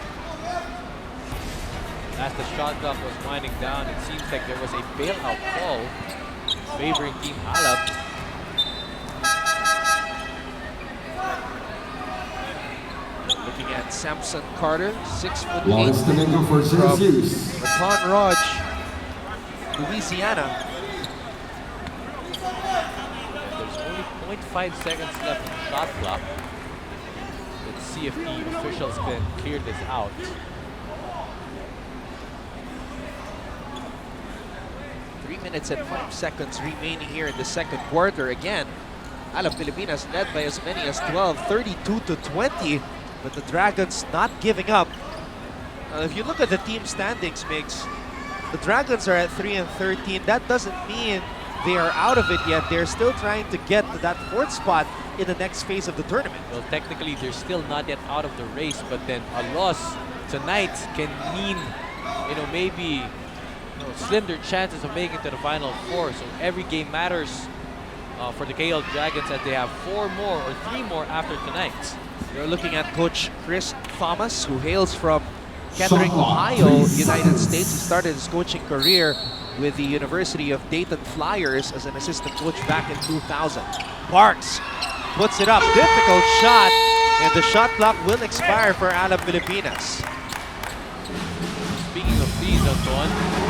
As the shot clock was winding down, it seems like there was a bailout call favoring Team Alab. Looking at Samson Carter, 6'8", Lawrence Domingo for from Syracuse. Baton Rouge, Louisiana. There's only 0.5 seconds left in the shot clock. Let's see if the officials can clear this out. Minutes and 5 seconds remaining here in the second quarter. Again, Alab Pilipinas led by as many as 12, 32-20, but the Dragons not giving up. If you look at the team standings, Migs, the Dragons are at 3-13. That doesn't mean they are out of it yet. They're still trying to get to that 4th spot in the next phase of the tournament. Well, technically, they're still not yet out of the race, but then a loss tonight can mean, maybe slim their chances of making it to the Final Four. So every game matters for the KL Dragons, as they have 4 more or 3 more after tonight. You're looking at Coach Chris Thomas, who hails from Kettering, Ohio, United States. He started his coaching career with the University of Dayton Flyers as an assistant coach back in 2000. Parks puts it up, difficult shot, and the shot clock will expire for Alab Pilipinas. Speaking of these, Anton,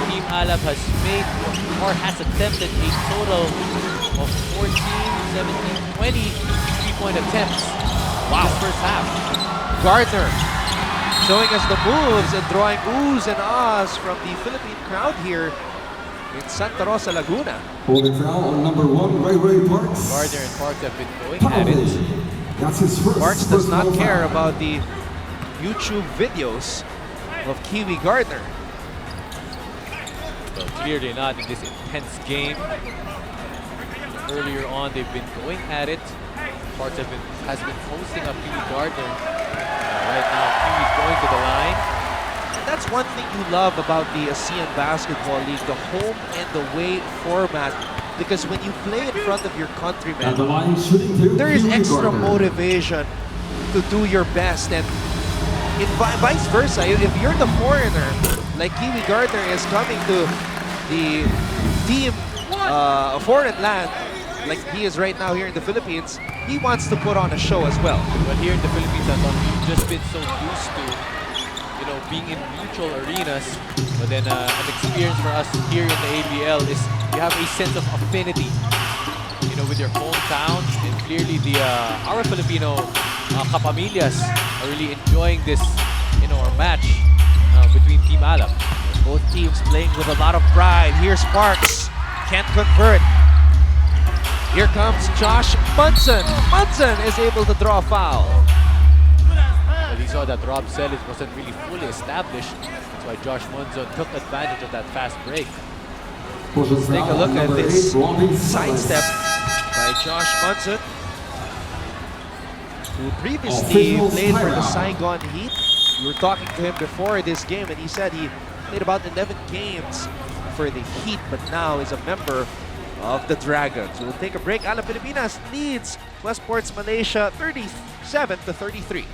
Team Alab has made or has attempted a total of 14, 17, 20 3-point attempts. Wow. This first half. Gardner showing us the moves and drawing oohs and ahs from the Philippine crowd here in Santa Rosa, Laguna. Holding foul on number 1, Ray Parks. Gardner and Parks have been going at it. That's his first. Parks does not personal care foul. about the YouTube videos of Kiwi Gardner. Well, clearly not in this intense game. Earlier on, they've been going at it. Parks has been posting up Kiwi Gardner. Right now, Kiwi's going to the line. And that's one thing you love about the Asean Basketball League, the home and the away format. Because when you play in front of your countrymen, And the line shooting to there is Kiwi extra Gardner. motivation to do your best. And vice versa, if you're the foreigner, like Kiwi Gardner is coming to the team, a foreign land, like he is right now here in the Philippines, he wants to put on a show as well. But here in the Philippines, Anton, we've just been so used to, being in neutral arenas. But then an experience for us here in the ABL is you have a sense of affinity, with your hometown. And clearly our Filipino kapamillas are really enjoying this, our match between Team Alab. Both teams playing with a lot of pride. Here's Sparks, can't convert. Here comes Josh Munson. Munson is able to draw a foul. But he saw that Rob Celis wasn't really fully established. That's why Josh Munson took advantage of that fast break. Let's take a look at this sidestep by Josh Munson, who previously played for the Saigon Heat. We were talking to him before this game, and he said he played about 11 games for the Heat, but now is a member of the Dragons. We'll take a break. Alab Pilipinas leads Westports Malaysia 37-33.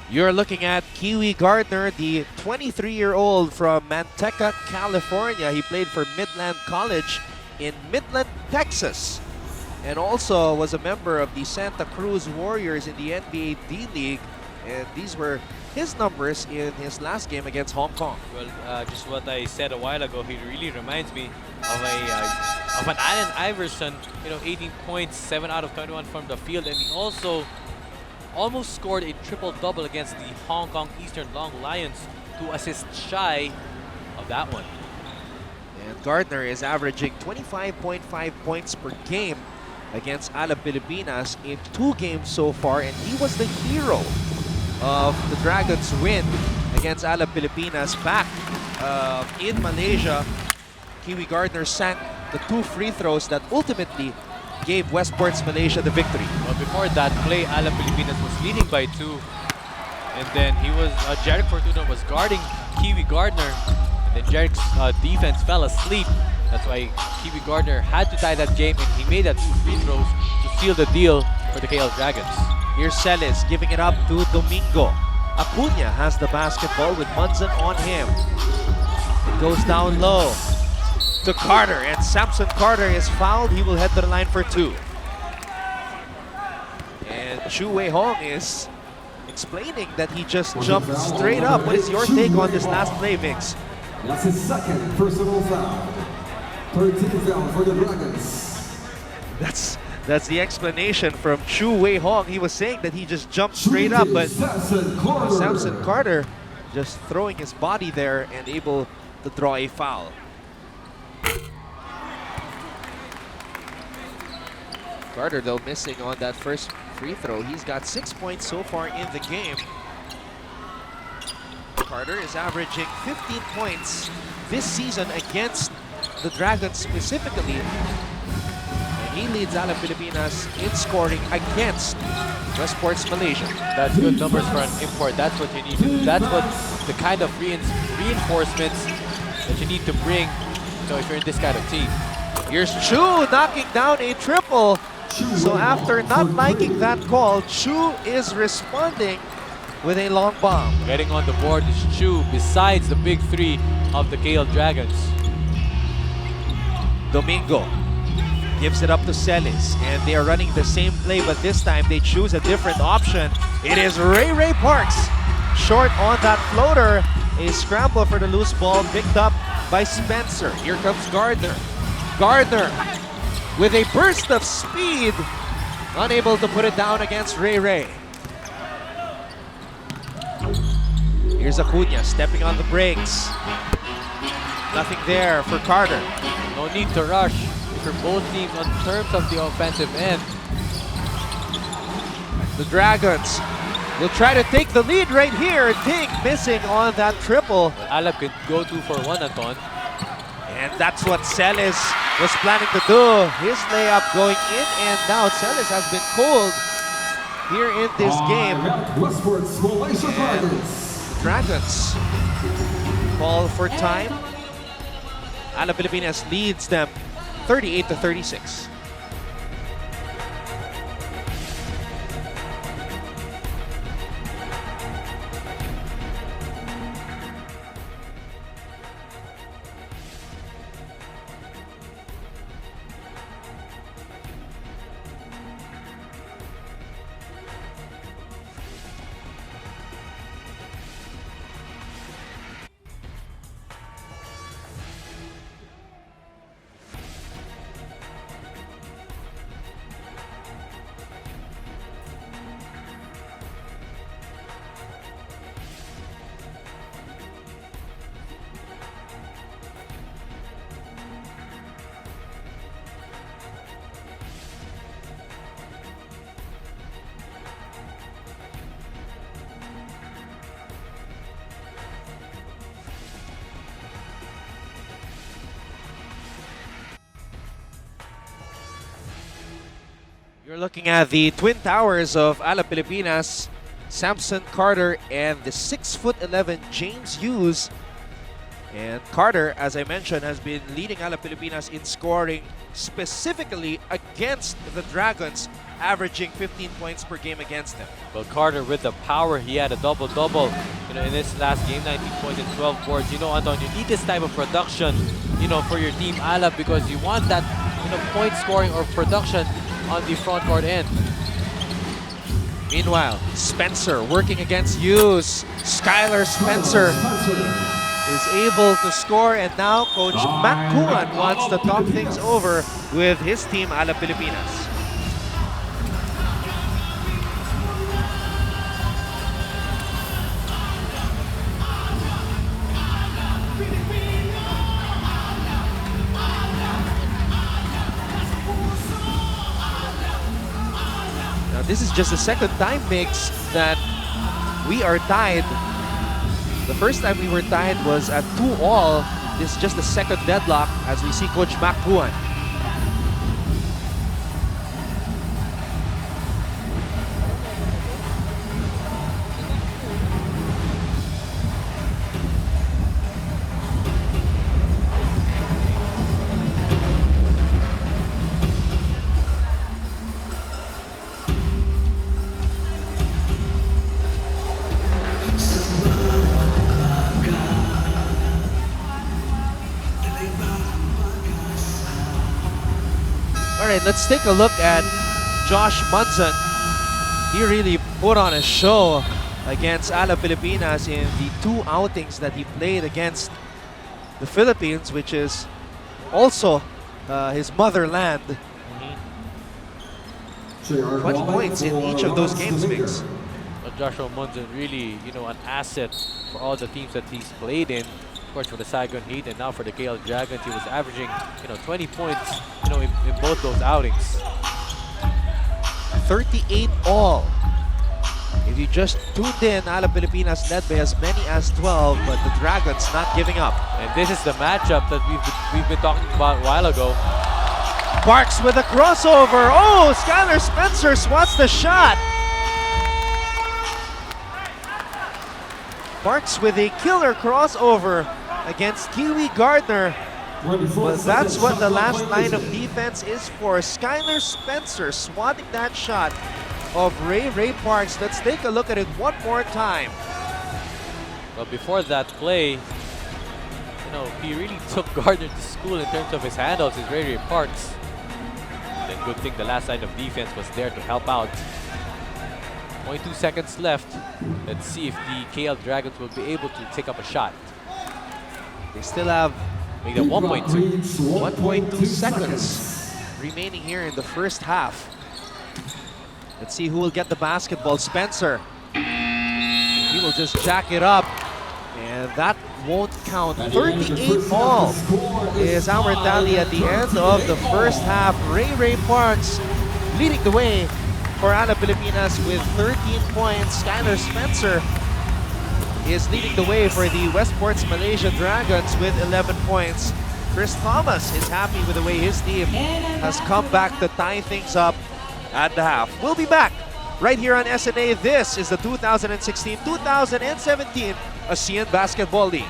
You're looking at Kiwi Gardner, the 23-year-old from Manteca, California. He played for Midland College in Midland, Texas, and also was a member of the Santa Cruz Warriors in the NBA D-League. And these were his numbers in his last game against Hong Kong. Well, just what I said a while ago, he really reminds me of an Allen Iverson. 18 points, 7 out of 21 from the field, and he also almost scored a triple-double against the Hong Kong Eastern Long Lions, 2 assists shy of that one. And Gardner is averaging 25.5 points per game against Alab Pilipinas in 2 games so far, and he was the hero of the Dragons' win against Alab Pilipinas back in Malaysia. Kiwi Gardner sank the 2 free throws that ultimately gave Westports Malaysia the victory. Well, before that play, Alab Pilipinas was leading by 2, and then Jeric Fortuna was guarding Kiwi Gardner, and then Jeric's defense fell asleep. That's why Kiwi Gardner had to tie that game, and he made that 2 free throws to seal the deal for the KL Dragons. Here's Celis giving it up to Domingo. Acuna has the basketball with Munson on him. It goes down low to Carter, and Samson Carter is fouled. He will head to the line for 2. And Chu Wei Hong is explaining that he just jumped straight up. What is your take on this last play, Mix? That's his second personal foul. 13th foul for the Dragons. That's the explanation from Chu Wei Hong. He was saying that he just jumped straight up, but Samson Carter just throwing his body there and able to draw a foul. Carter, though, missing on that first free throw. He's got 6 points so far in the game. Carter is averaging 15 points this season against the Dragons specifically. And he leads Alab Pilipinas in scoring against Westports Malaysia. That's good numbers for an import. That's what you need to do. That's what the kind of reinforcements that you need to bring if you're in this kind of team. Here's Chu knocking down a triple. So after not liking that call, Chu is responding with a long bomb. Getting on the board is Chu, besides the big 3 of the KL Dragons. Domingo gives it up to Celis, and they are running the same play, but this time they choose a different option. It is Ray Parks, short on that floater. A scramble for the loose ball picked up by Spencer. Here comes Gardner. Gardner with a burst of speed, unable to put it down against Ray. Here's Acuna stepping on the brakes. Nothing there for Carter. No need to rush for both teams on terms of the offensive end. The Dragons will try to take the lead right here. Ting missing on that triple. Alab could go 2 for 1, Anton. And that's what Celis was planning to do. His layup going in and out. Celis has been cold here in this game. Westports Malaysia The Dragons call for time. Alab Pilipinas leads them 38-36. You're looking at the twin towers of Alab Pilipinas, Samson Carter and the 6'11" James Hughes. And Carter, as I mentioned, has been leading Alab Pilipinas in scoring specifically against the Dragons averaging 15 points per game against him. Well, Carter with the power, he had a double-double, in this last game, 19 points and 12 boards. Anton, you need this type of production, for your team, Alab, because you want that, point scoring or production on the front court end. Meanwhile, Spencer working against Hughes. Skylar Spencer is able to score, and now Coach Matt Kuan wants to talk things over with his team, Alab Pilipinas. Now, this is just the second time, Mix, that we are tied. The first time we were tied was at 2-all. This is just the second deadlock as we see Coach Mac Kuan. All right, let's take a look at Josh Munson. He really put on a show against Alab Pilipinas in the 2 outings that he played against the Philippines, which is also his motherland. 20 points in each of those games, Mix. Well, Joshua Munson really, an asset for all the teams that he's played in. Of course, for the Saigon Heat and now for the KL Dragons, he was averaging, 20 points, in both those outings. 38 all. If you just tuned in, Alab Pilipinas led by as many as 12, but the Dragons not giving up. And this is the matchup that we've been talking about a while ago. Parks with a crossover. Oh, Skylar Spencer swats the shot. Parks with a killer crossover against Kiwi Gardner. Well, that's what the last line of defense is for. Skylar Spencer swatting that shot of Ray Parks. Let's take a look at it one more time. Well, before that play, he really took Gardner to school in terms of his handles, his Ray Parks. And good thing the last line of defense was there to help out. 0.2 seconds left. Let's see if the KL Dragons will be able to take up a shot. They still have Make that 1.2. 1.2 seconds remaining here in the first half. Let's see who will get the basketball. Spencer. He will just jack it up, and that won't count. 38 all is our tally at the end of the first half. Ray Parks leading the way for Alab Pilipinas with 13 points. Skylar Spencer is leading the way for the Westports Malaysia Dragons with 11 points. Chris Thomas is happy with the way his team has come back to tie things up at the half. We'll be back right here on SNA. This is the 2016-2017 Asean Basketball League.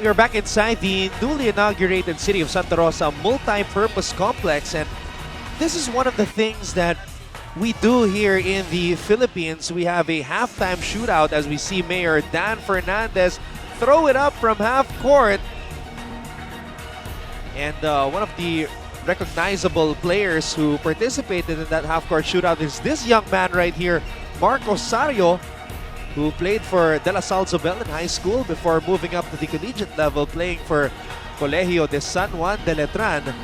We are back inside the newly inaugurated City of Santa Rosa multi-purpose complex, and this is one of the things that we do here in the Philippines. We have a halftime shootout as we see Mayor Dan Fernandez throw it up from half court. And one of the recognizable players who participated in that half-court shootout is this young man right here, Mark Osario, who played for De La Salle Zobel in high school before moving up to the collegiate level, playing for Colegio de San Juan de Letran.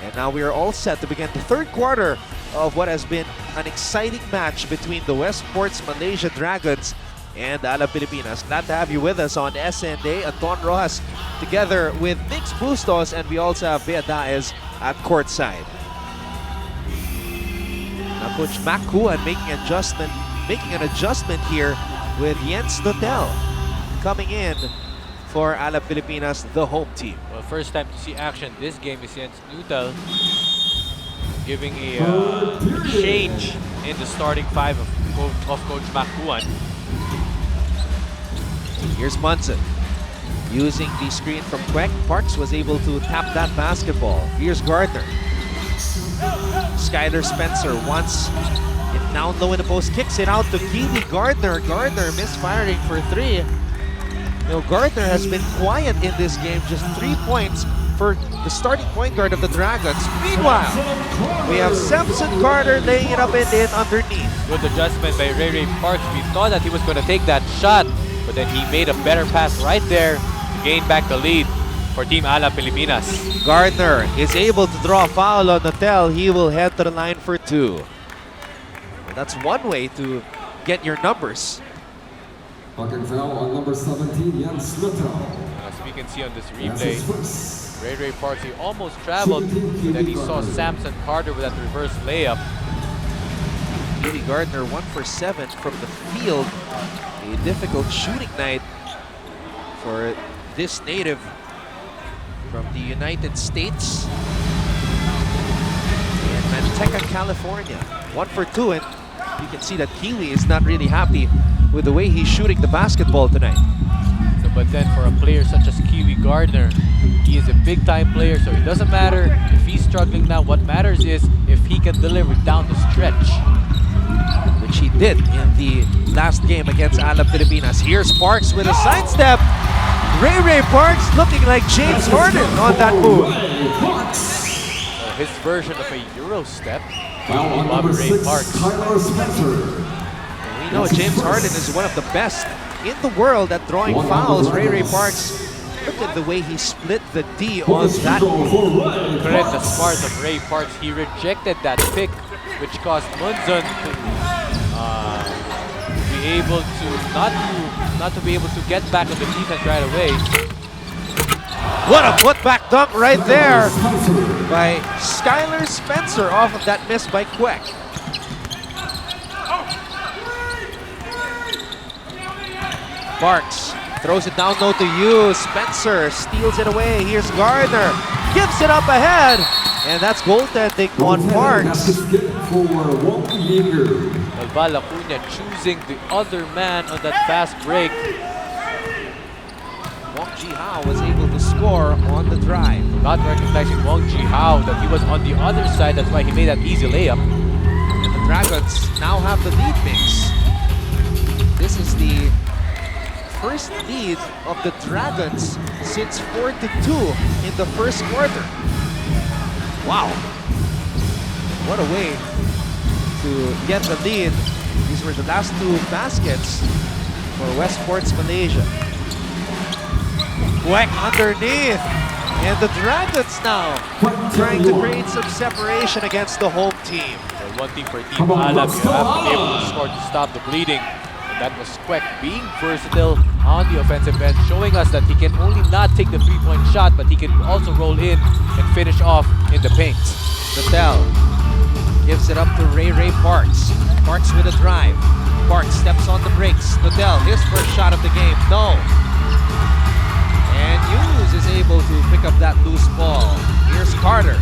And now we are all set to begin the third quarter of what has been an exciting match between the Westports Malaysia Dragons and Alab Pilipinas. Glad to have you with us on SNA. Anton Rojas together with Nix Bustos, and we also have Bea Daez at courtside. Now Coach Mac Kuan making an adjustment here with Jens Notel coming in for Alab Pilipinas, the home team. Well, first time to see action this game is Jens Notel giving a change in the starting five of Coach Mac Kuan. Here's Munson using the screen from Quek. Parks was able to tap that basketball. Here's Gardner. Skylar Spencer wants it down low in the post, kicks it out to Kiwi Gardner. Gardner misfiring for three. You know, Gardner has been quiet in this game, just 3 points for the starting point guard of the Dragons. Meanwhile, we have Samson Carter laying it up and in underneath. Good adjustment by Ray Parks. We thought that he was going to take that shot, but then he made a better pass right there to gain back the lead for Team Alab Pilipinas. Gardner is able to draw a foul on Notel. He will head to the line for two. And that's one way to get your numbers. Talking foul on number 17, Jens Notel. As we can see on this replay, Ray Parks, he almost traveled, but then he saw Samson Carter with that reverse layup. Kiwi Gardner 1 for 7 from the field. A difficult shooting night for this native from the United States in Manteca, California. 1 for 2, and you can see that Kiwi is not really happy with the way he's shooting the basketball tonight. So, but then for a player such as Kiwi Gardner, he is a big-time player, so it doesn't matter if he's struggling now. What matters is if he can deliver down the stretch, which he did in the last game against Alab Pilipinas. Here's Parks with a sidestep. Ray Parks looking like James Harden on that move. His version of a Euro step. Foul on number Ray 6, Parks. Skylar Spencer. We know James Harden is one of the best in the world at drawing fouls. Ray Parks, look at the way he split the D on that move. Correct, the smart of Ray Parks. He rejected that pick, which caused Munson to be able to not to be able to get back on the defense right away. What a putback dunk right there by Skylar Spencer off of that miss by Quek. Parks throws it down low to you. Spencer steals it away. Here's Gardner. Gives it up ahead. And that's goaltending on Parks. Laguna choosing the other man on that fast break. Wong Ji-hao was able to score on the drive. Not recognizing Wong Ji-hao that he was on the other side. That's why he made that easy layup. And the Dragons now have the lead mix. This is the first lead of the Dragons since 4-2 in the first quarter. Wow. What a way to get the lead. These were the last two baskets for Westports Malaysia. Quek underneath. And the Dragons now trying to create some separation against the home team. Well, one thing for Team Alab, you have to be able to score to stop the bleeding. And that was Quek being versatile on the offensive end, showing us that he can only not take the three-point shot, but he can also roll in and finish off in the paint. Notel gives it up to Ray Parks. Parks with a drive. Parks steps on the brakes. Notel, his first shot of the game. No. And Hughes is able to pick up that loose ball. Here's Carter.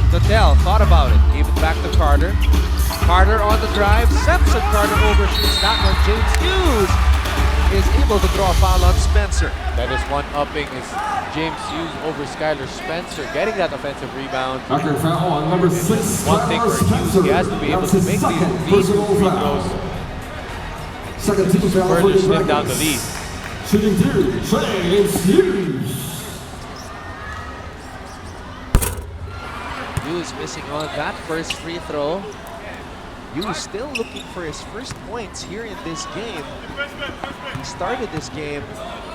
Notel thought about it. Gave it back to Carter. Carter on the drive. Samson Carter overshoots that one. James Hughes is able to draw a foul on Spencer. That is one-upping is James Hughes over Skylar Spencer, getting that offensive rebound. Talking foul on number 6, One thing for Hughes, he has to be able to make these two free throws. Second team foul for Further the slim down the Dragons. lead. Shooting 3, James Hughes. Hughes missing on that first free throw. Yu still looking for his first points here in this game. He started this game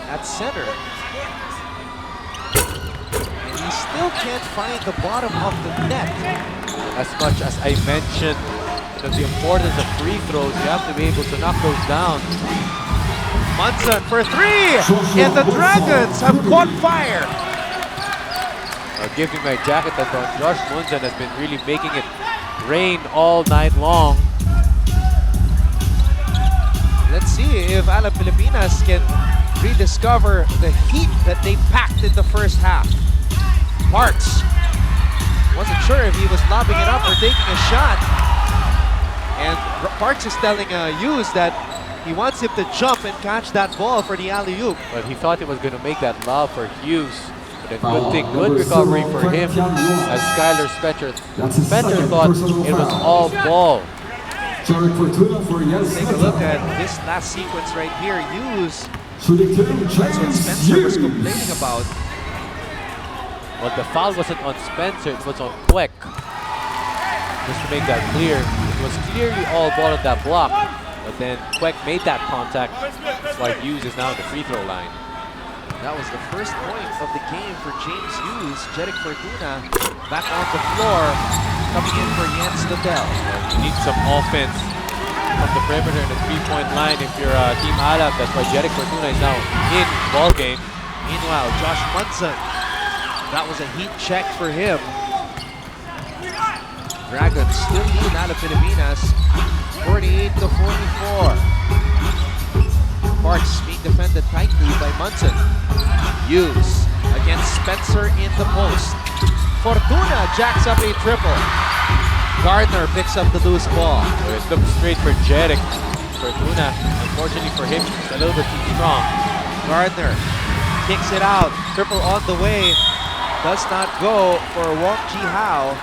at center. And he still can't find the bottom of the net. As much as I mentioned the importance of free throws, you have to be able to knock those down. Munson for three! And the Dragons have caught fire! I'll give you my jacket that on. Josh Munson has been really making it rain all night long. Let's see if Alab Pilipinas can rediscover the heat that they packed in the first half. Parks wasn't sure if he was lobbing it up or taking a shot. And Parks is telling Hughes that he wants him to jump and catch that ball for the alley-oop. But he thought he was going to make that lob for Hughes. But a good thing, good recovery for him as Skylar Spencer thought it was all ball. Take a look at this last sequence right here. Hughes, that's what Spencer was complaining about. Well, the foul wasn't on Spencer, it was on Kwek. Just to make that clear, it was clearly all ball on that block. But then Kwek made that contact. That's why Hughes is now at the free throw line. That was the first point of the game for James Hughes. Jeric Fortuna back on the floor, coming in for Jens Liddell. You need some offense from the perimeter and the three-point line if you're Team Alab. That's why Jeric Fortuna is now in ball game. Meanwhile, Josh Munson, that was a heat check for him. Dragons still lead Alab Pilipinas 48-44. Parks being defended tightly by Munson. Hughes against Spencer in the post. Fortuna jacks up a triple. Gardner picks up the loose ball. It looks straight for Jeric Fortuna. Unfortunately for him, he's a little bit too strong. Gardner kicks it out. Triple on the way. Does not go for Wong Ji Hao.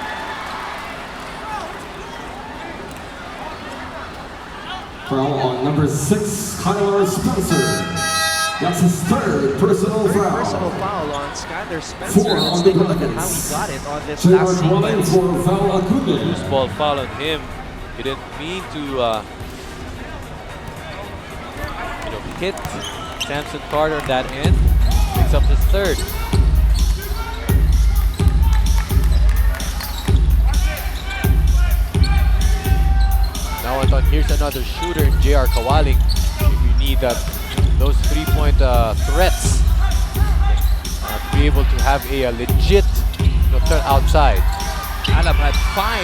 Foul on number 6, Kyler Spencer. That's his third personal foul. Personal foul on Skylar Spencer. 4 Let's on take the a look at how he Dragons. got it on this last Jared sequence. for foul Loose Acuña. ball foul on him. He didn't mean to hit Samson Carter on that end. Picks up his third. Now I thought here's another shooter in JR Kawaling. If you need those three-point threats to be able to have a legit turn outside. Alab had 5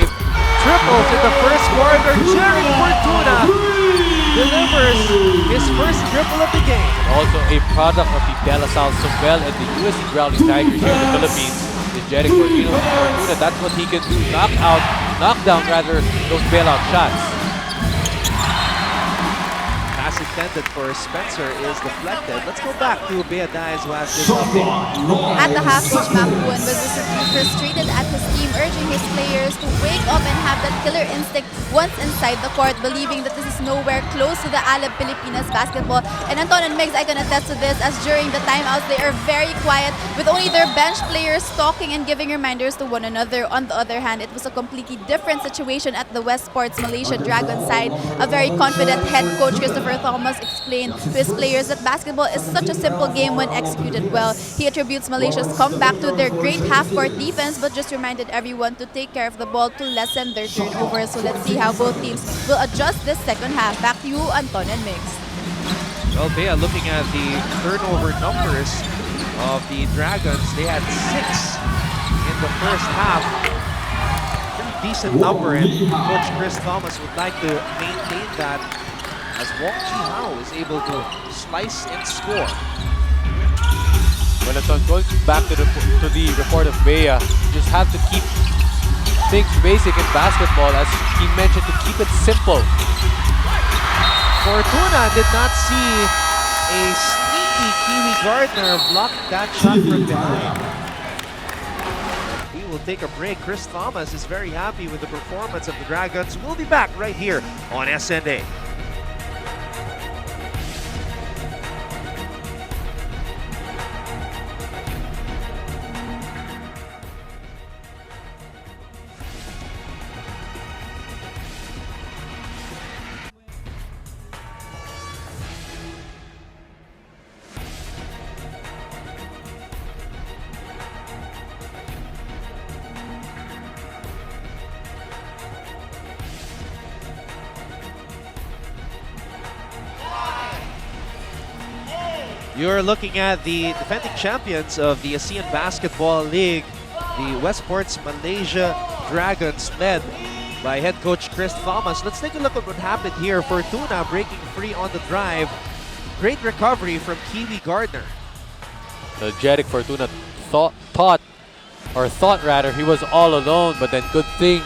triples in the first quarter. Jeric Fortuna delivers his first triple of the game. Also a product of the De La Salle Sumbel and the USC Growling Tigers here in the Philippines. The Jeric Fortuna, that's what he can do. Knock down those bailout shots. Pass intended for Spencer is deflected. Let's go back to Bea Diaz who has this update. At the half, Coach Mapuan was visibly frustrated at his team, urging his players to wake up and have that killer instinct once inside the court, believing that this is nowhere close to the Alab Pilipinas basketball. And Anton and Migs, I can attest to this, as during the timeouts, they are very quiet, with only their bench players talking and giving reminders to one another. On the other hand, it was a completely different situation at the Westports Malaysia Dragon side. A very confident head coach, Christopher Thomas, explained to his players that basketball is such a simple game when executed well. He attributes Malaysia's comeback to their great half-court defense, but just reminded everyone to take care of the ball to lessen their turnovers. So let's see how both teams will adjust this second half. Back to you, Anton and Migs. Well, Bea, looking at the turnover numbers of the Dragons, they had 6 in the first half. Pretty decent number, and Coach Chris Thomas would like to maintain that as Wong Ji Hao is able to slice and score. Well, Anton, going back to the report of Bea, you just have to keep things basic in basketball, as he mentioned, to keep it simple. Fortuna did not see a sneaky Kiwi Gardner block that shot from behind. We will take a break. Chris Thomas is very happy with the performance of the Dragons. We'll be back right here on SNA. You're looking at the defending champions of the Asean Basketball League, the Westports Malaysia Dragons, led by head coach Chris Thomas. Let's take a look at what happened here. Fortuna breaking free on the drive. Great recovery from Kiwi Gardner. Energetic Fortuna thought he was all alone, but then good thing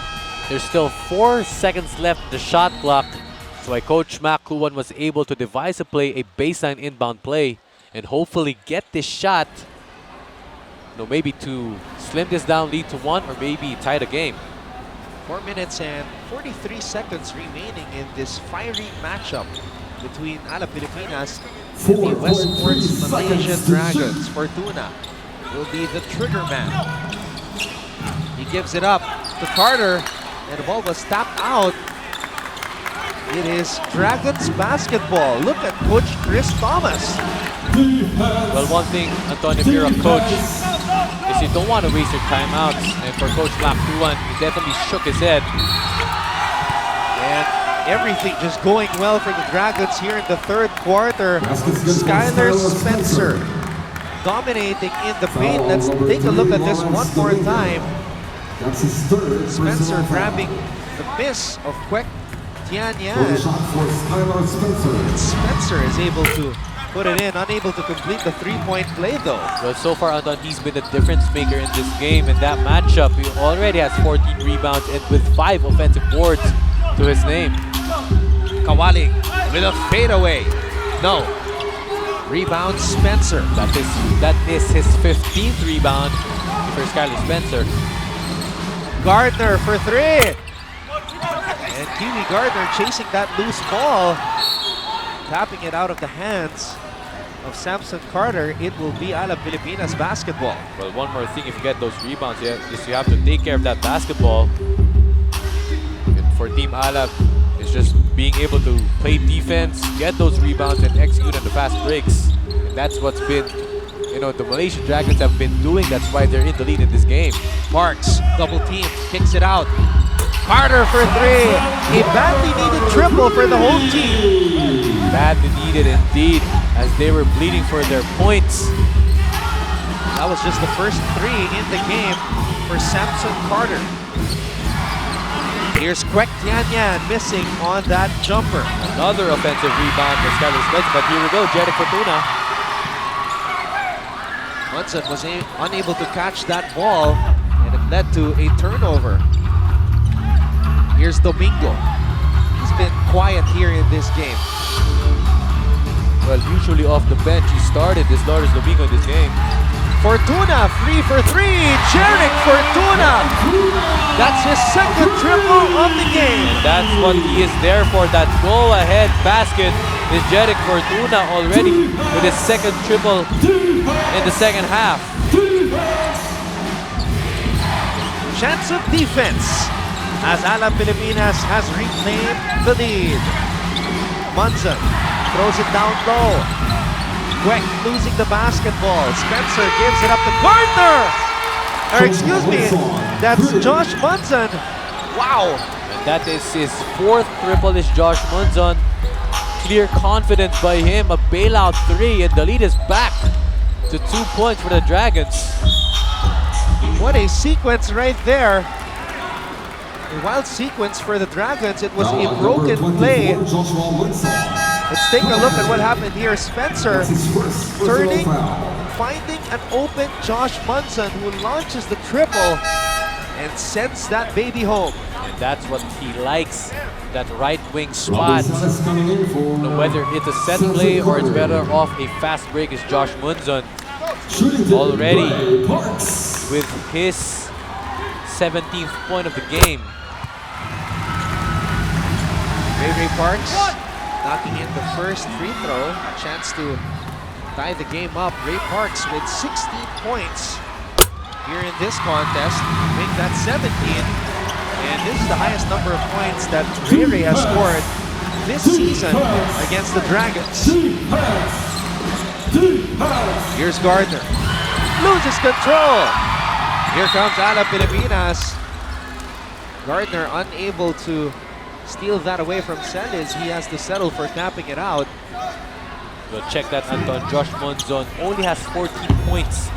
there's still 4 seconds left in the shot clock. So why Coach Mac Kuwan was able to devise a play, a baseline inbound play, and hopefully get this shot. Maybe to slim this down, lead to 1, or maybe tie the game. 4 minutes and 43 seconds remaining in this fiery matchup between Alab Pilipinas and the Westports Malaysia Dragons. Fortuna will be the trigger man. He gives it up to Carter, and the ball was tapped out. It is Dragons basketball. Look at Coach Chris Thomas. Well, one thing, Anton, if you're a coach, is you don't want to waste your timeouts. And for Coach Mac Kuwan, he definitely shook his head. And everything just going well for the Dragons here in the third quarter. Skylar Spencer dominating in the paint. Let's take a look at this one more time. Spencer grabbing the miss of Kwek Tianyan. Spencer is able to put it in, unable to complete the three-point play though. Well, so far, Anton, he's been the difference maker in this game. In that matchup, he already has 14 rebounds and with 5 offensive boards to his name. Kawaling with a fadeaway. No. Rebound Spencer. That is his 15th rebound for Skylar Spencer. Gardner for 3. And Kiwi Gardner chasing that loose ball. Tapping it out of the hands of Samson Carter. It will be Alab Pilipinas basketball. Well, one more thing, if you get those rebounds, you have to take care of that basketball. And for Team Alab, it's just being able to play defense, get those rebounds, and execute on the fast breaks. And that's what's been, the Malaysian Dragons have been doing. That's why they're in the lead in this game. Parks, double team, kicks it out. Carter for 3. A badly needed triple for the home team. Badly needed indeed, as they were bleeding for their points. That was just the first 3 in the game for Samson Carter. Here's Kwek Tianyan missing on that jumper. Another offensive rebound for Skylar Spencer, but here we go, Jedek Fortuna. Munson was unable to catch that ball, and it led to a turnover. Here's Domingo. He's been quiet here in this game. Well, usually off the bench, he started this Lourdes Domingo in this game. Fortuna, 3 for 3. Jerick Fortuna. That's his second triple of the game. And that's what he is there for. That go-ahead basket is Jerick Fortuna already with his second triple in the second half. Chance of defense as Alab Pilipinas has reclaimed the lead. Munson throws it down low. Kwek losing the basketball. Spencer gives it up to Gardner. Or excuse me, that's Josh Munson. Wow. And that is his 4th triple is Josh Munson. Clear confidence by him. A bailout 3 and the lead is back to 2 points for the Dragons. What a sequence right there. A wild sequence for the Dragons. It was a broken play. Let's take a look at what happened here. Spencer turning, finding an open Josh Munson, who launches the triple and sends that baby home. And that's what he likes, that right wing spot. Whether it's a set play or it's better off a fast break is Josh Munson. Already with his 17th point of the game. Ray Parks knocking in the first free throw. A chance to tie the game up. Ray Parks with 16 points here in this contest. Make that 17. And this is the highest number of points that Ray has scored this season against the Dragons. Here's Gardner. Loses control. Here comes Alab Pilipinas. Gardner unable to steal that away from Celis. He has to settle for tapping it out. We'll check that, Anton. Josh Monzon only has 14 points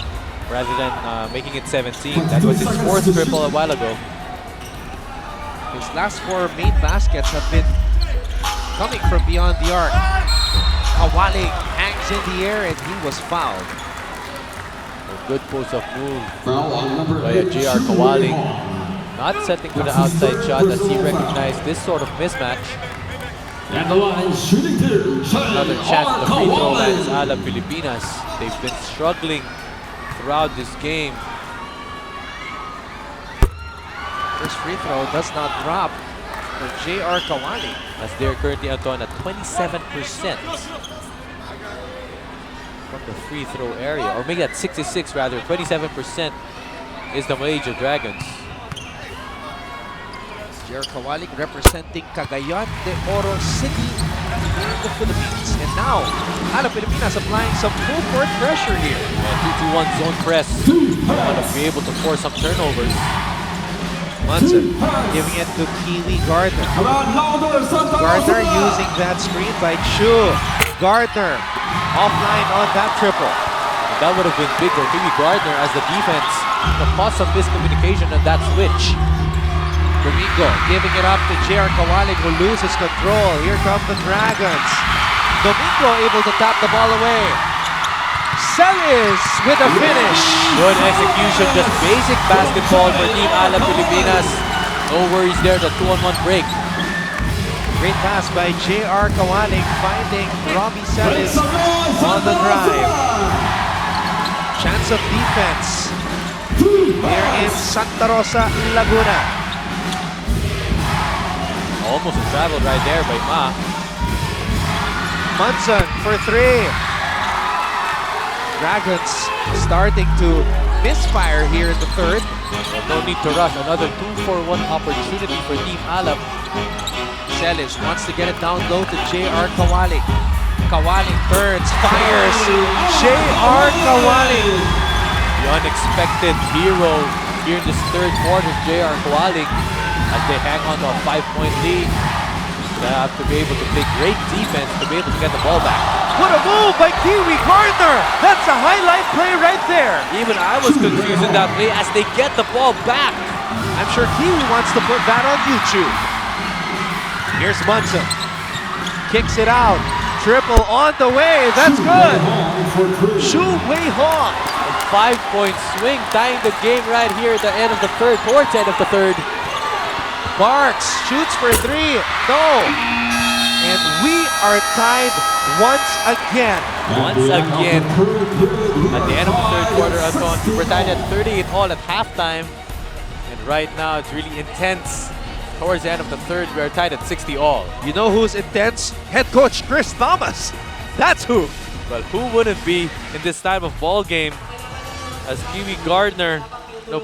rather than making it 17. That was his 4th triple a while ago. His last 4 main baskets have been coming from beyond the arc. Kawaling hangs in the air and he was fouled. A good post-up move by JR Kawaling. Not setting for the outside shot as he recognized this sort of mismatch. And the line shooting two. Another chance at the free throw line is Alab Pilipinas. They've been struggling throughout this game. First free throw does not drop for JR Kawaling. As they're currently, Anton, at 27% from the free throw area. Or maybe at 66 rather. 27% is the Malaysia Dragons. JR Kawaling representing Cagayan de Oro City in the Philippines. And now, Alab Pilipinas applying some full court pressure here. 2-2-1 zone press. Want to be able to force some turnovers. Munson giving it to Kiwi Gardner. Gardner using that screen by Chu. Gardner offline on that triple. That would have been big for Kiwi Gardner as the defense caused some miscommunication on that switch. Domingo giving it up to JR Kawaling who loses control. Here come the Dragons. Domingo able to tap the ball away. Celis with a finish. Good execution, just basic basketball for Team Alab Pilipinas. No worries there, the 2-on-1 break. Great pass by JR Kawaling finding Robbie Celis on the drive. Chance of defense here in Santa Rosa, Laguna. Almost a travel right there by Ma. Munson for 3. Dragons starting to misfire here in the 3rd. Well, no need to rush. Another 2-for-1 opportunity for Team Alab. Celis wants to get it down low to JR Kawaling. Kawaling turns, fires. JR Kawaling. The unexpected hero here in this 3rd quarter, JR Kawaling, as they hang on to a 5-point lead. They have to be able to play great defense to be able to get the ball back. What a move by Kiwi Gardner! That's a highlight play right there. Even I was confused in that play as they get the ball back. I'm sure Kiwi wants to put that on YouTube. Here's Munson. Kicks it out. Triple on the way. That's good. Shu Wei Hong. A 5-point swing, tying the game right here at the end of the 3rd, towards the end of the 3rd. Parks shoots for 3. No. And we are tied once again. Once again. At the end of the 3rd quarter, Anton, we're tied at 38 all at halftime. And right now, it's really intense. Towards the end of the 3rd, we're tied at 60 all. You know who's intense? Head coach Chris Thomas. That's who. Well, who wouldn't be in this type of ball game? As Kiwi Gardner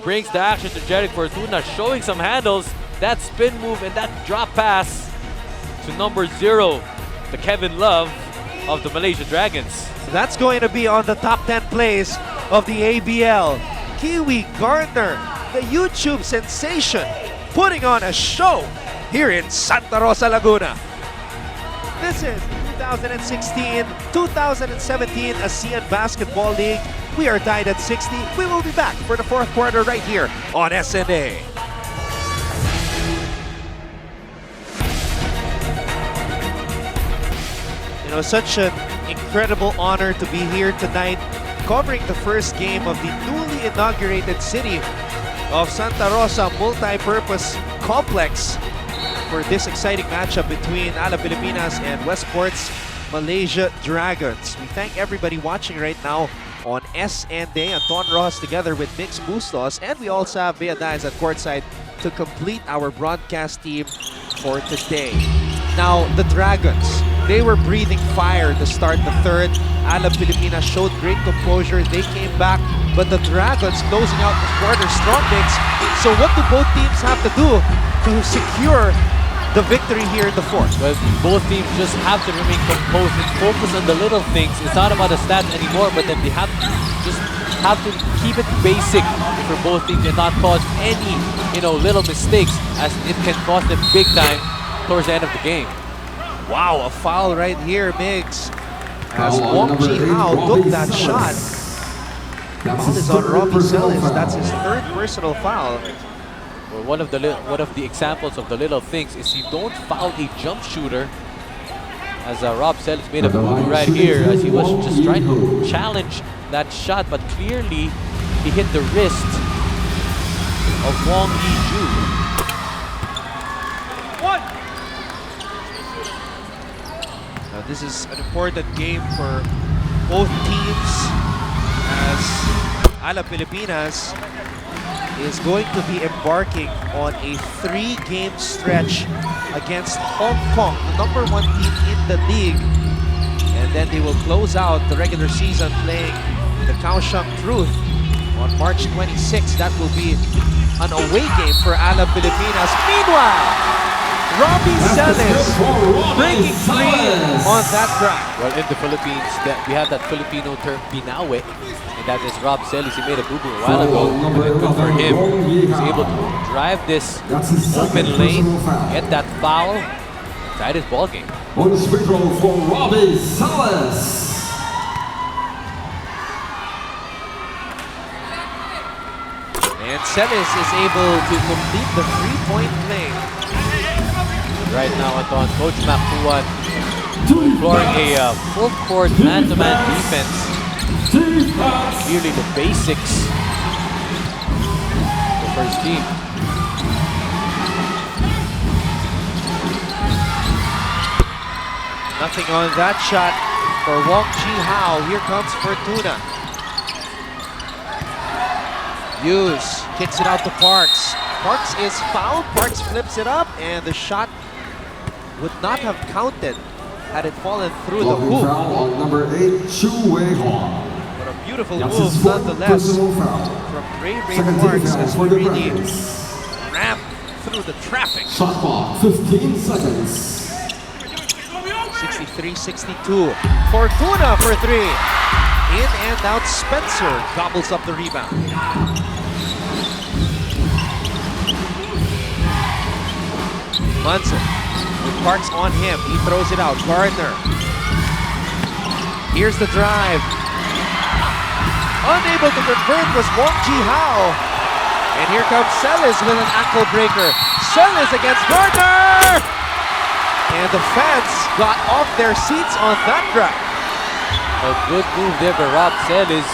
brings the action to Jeric Fortuna, showing some handles. That spin move and that drop pass to number 0, the Kevin Love of the Malaysia Dragons. That's going to be on the top 10 plays of the ABL. Kiwi Gardner, the YouTube sensation, putting on a show here in Santa Rosa, Laguna. This is 2016-2017 Asean Basketball League. We are tied at 60. We will be back for the 4th quarter right here on SNA. You know, such an incredible honor to be here tonight covering the first game of the newly inaugurated city of Santa Rosa multi-purpose complex for this exciting matchup between Alab Pilipinas and Westports Malaysia Dragons. We thank everybody watching right now on SNA. Anton Rojas together with Mix Bustos, and we also have Bea Diaz at courtside to complete our broadcast team for today. Now, the Dragons, they were breathing fire to start the 3rd. Alab Pilipinas showed great composure. They came back, but the Dragons closing out the quarter strong mix. So what do both teams have to do to secure the victory here in the 4th? Well, both teams just have to remain composed and focus on the little things. It's not about the stats anymore, but then they have to keep it basic for both teams and not cause any, little mistakes, as it can cost them big time towards the end of the game. Wow, a foul right here, Migs. As Wong Ji Hao took that shot. Foul is on Robbie Celis. That's his third personal foul. Well, one of the examples of the little things is you don't foul a jump shooter. As Rob Celis made a boo right here as he was just trying to challenge that shot, but clearly he hit the wrist of Wong Yi-ju. Now this is an important game for both teams as Alab Pilipinas is going to be embarking on a 3-game stretch against Hong Kong, the #1 team in the league. And then they will close out the regular season playing the Kaohsiung Truth on March 26. That will be an away game for Alab Pilipinas. Meanwhile, Robbie Celis breaking free on that drive. Well, in the Philippines, we have that Filipino term, binawi. And that is Rob Celis. He made a boo-boo a while ago. And good for him. He was able to drive this open lane, get that foul, tie his ball game. Bonus free throw for Robbie Celis. And Celis is able to complete the 3-point play. Right now, Anton, Coach Makuan exploring a full-court man-to-man defense. Clearly the basics for his team. Nothing on that shot for Wong Ji Hao. Here comes Fortuna. Hughes kicks it out to Parks. Parks is fouled. Parks flips it up, and the shot would not have counted had it fallen through the hoop. Foul on number 8, Chu Wei Hong. But a beautiful move nonetheless from Ray Parks as he really rammed through the traffic. Shot clock, 15 seconds. 63-62. Fortuna for 3. In and out, Spencer gobbles up the rebound. Munson with Parks on him. He throws it out. Gardner. Here's the drive. Unable to convert was Wong Ji Hao. And here comes Celis with an ankle breaker. Celis against Gardner! And the fans got off their seats on that drive. A good move there by Rob Celis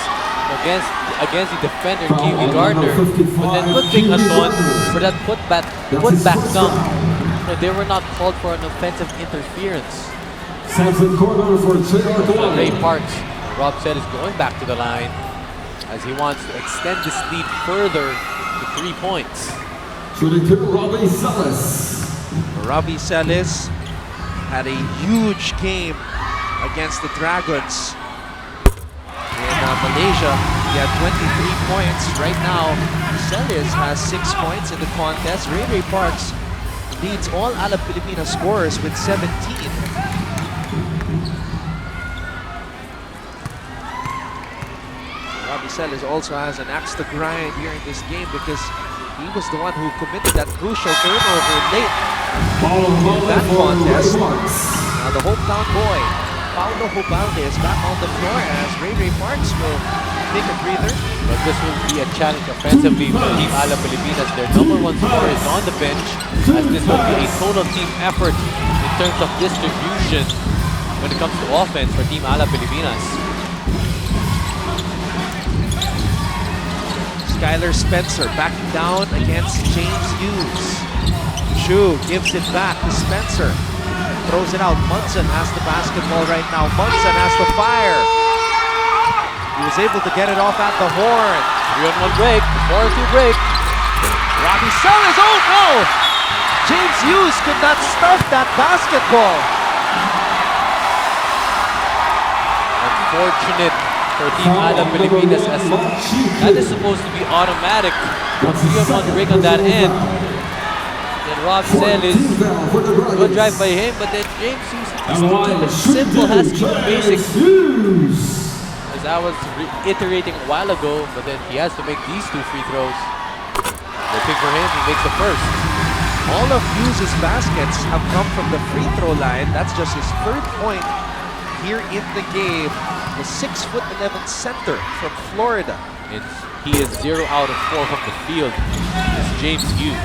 against the defender, Kiwi Gardner. But then good thing, Anton, for that putback dunk. No, they were not called for an offensive interference. Samson corner for J.R. Ray Parks. Rob Celis going back to the line as he wants to extend this lead further to 3 points. Shooting to Robbie Celis. Robbie Celis had a huge game against the Dragons in Malaysia. He had 23 points. Right now, Celis has 6 points in the contest. Ray Parks leads all Alab Pilipinas scorers with 17. Robbie Celis also has an axe to grind here in this game because he was the one who committed that crucial turnover late in that contest. Now the hometown boy, Paulo Hubalde, is back on the floor as Ray Parks will take a breather. But this will be a challenge offensively for Team Alab Pilipinas. Their #1 scorer is on the bench, as this will be a total team effort in terms of distribution when it comes to offense for Team Alab Pilipinas. Skylar Spencer backing down against James Hughes. Chu gives it back to Spencer. Throws it out. Munson has the basketball right now. Munson has the fire. He was able to get it off at the horn. 3-on-1 break, 4-2 break. Robbie Celis, oh no! James Hughes could not stuff that basketball. Unfortunate for Team Alab Pilipinas as that is supposed to be automatic. 3-on-1 break on that end. Then Rob Celis, good drive by him, but then James Hughes is too simple, has to be basic. As I was reiterating a while ago, but then he has to make these 2 free throws. Looking for him, he makes the first. All of Hughes' baskets have come from the free throw line. That's just his 3rd point here in the game, the 6'11" center from Florida. He is 0 out of 4 from the field. It's James Hughes.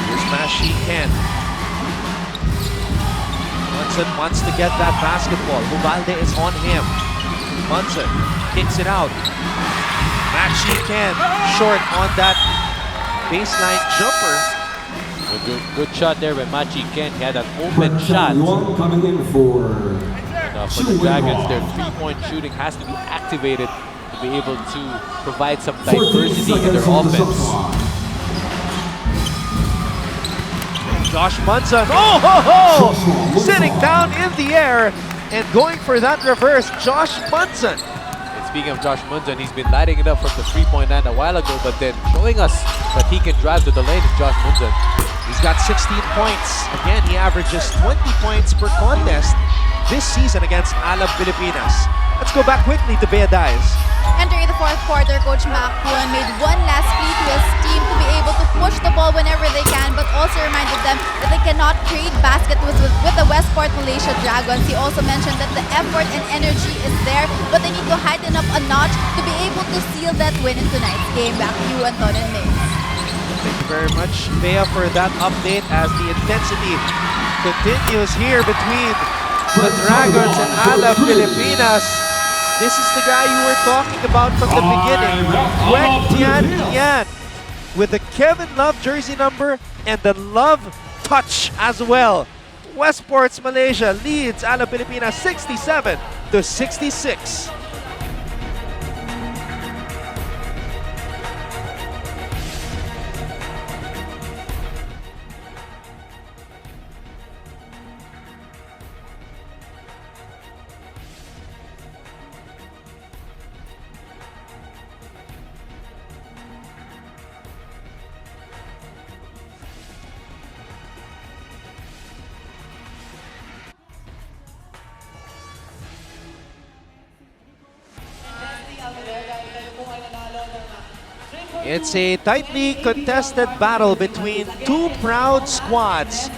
Here's Mashi Ken. Munson wants to get that basketball. Ubalde is on him. Munson kicks it out. Mashi Ken short on that baseline jumper. Good shot there by Machi Ken. He had an open shot. Coming in for For the Dragons, their three-point shooting has to be activated to be able to provide some diversity in their offense. Josh Munson, oh ho ho! Sitting down in the air and going for that reverse, Josh Munson. And speaking of Josh Munson, he's been lighting it up from the three-point line a while ago, but then showing us that he can drive to the lane is Josh Munson. He's got 16 points. Again, he averages 20 points per contest this season against Alab Pilipinas. Let's go back quickly to Beadais. Entering the fourth quarter, Coach Makuan made one last plea to his team to be able to push the ball whenever they can, but also reminded them that they cannot trade baskets with the Westports Malaysia Dragons. He also mentioned that the effort and energy is there, but they need to heighten up a notch to be able to seal that win in tonight's game. Back to you, Anton and Mace. Thank you very much, Bea, for that update as the intensity continues here between the Dragons and Alab Pilipinas. This is the guy you were talking about from the beginning, Kwek Tian Ian, with the Kevin Love jersey number and the Love touch as well. Westports Malaysia leads Alab Pilipinas 67-66. It's a tightly contested battle between two proud squads.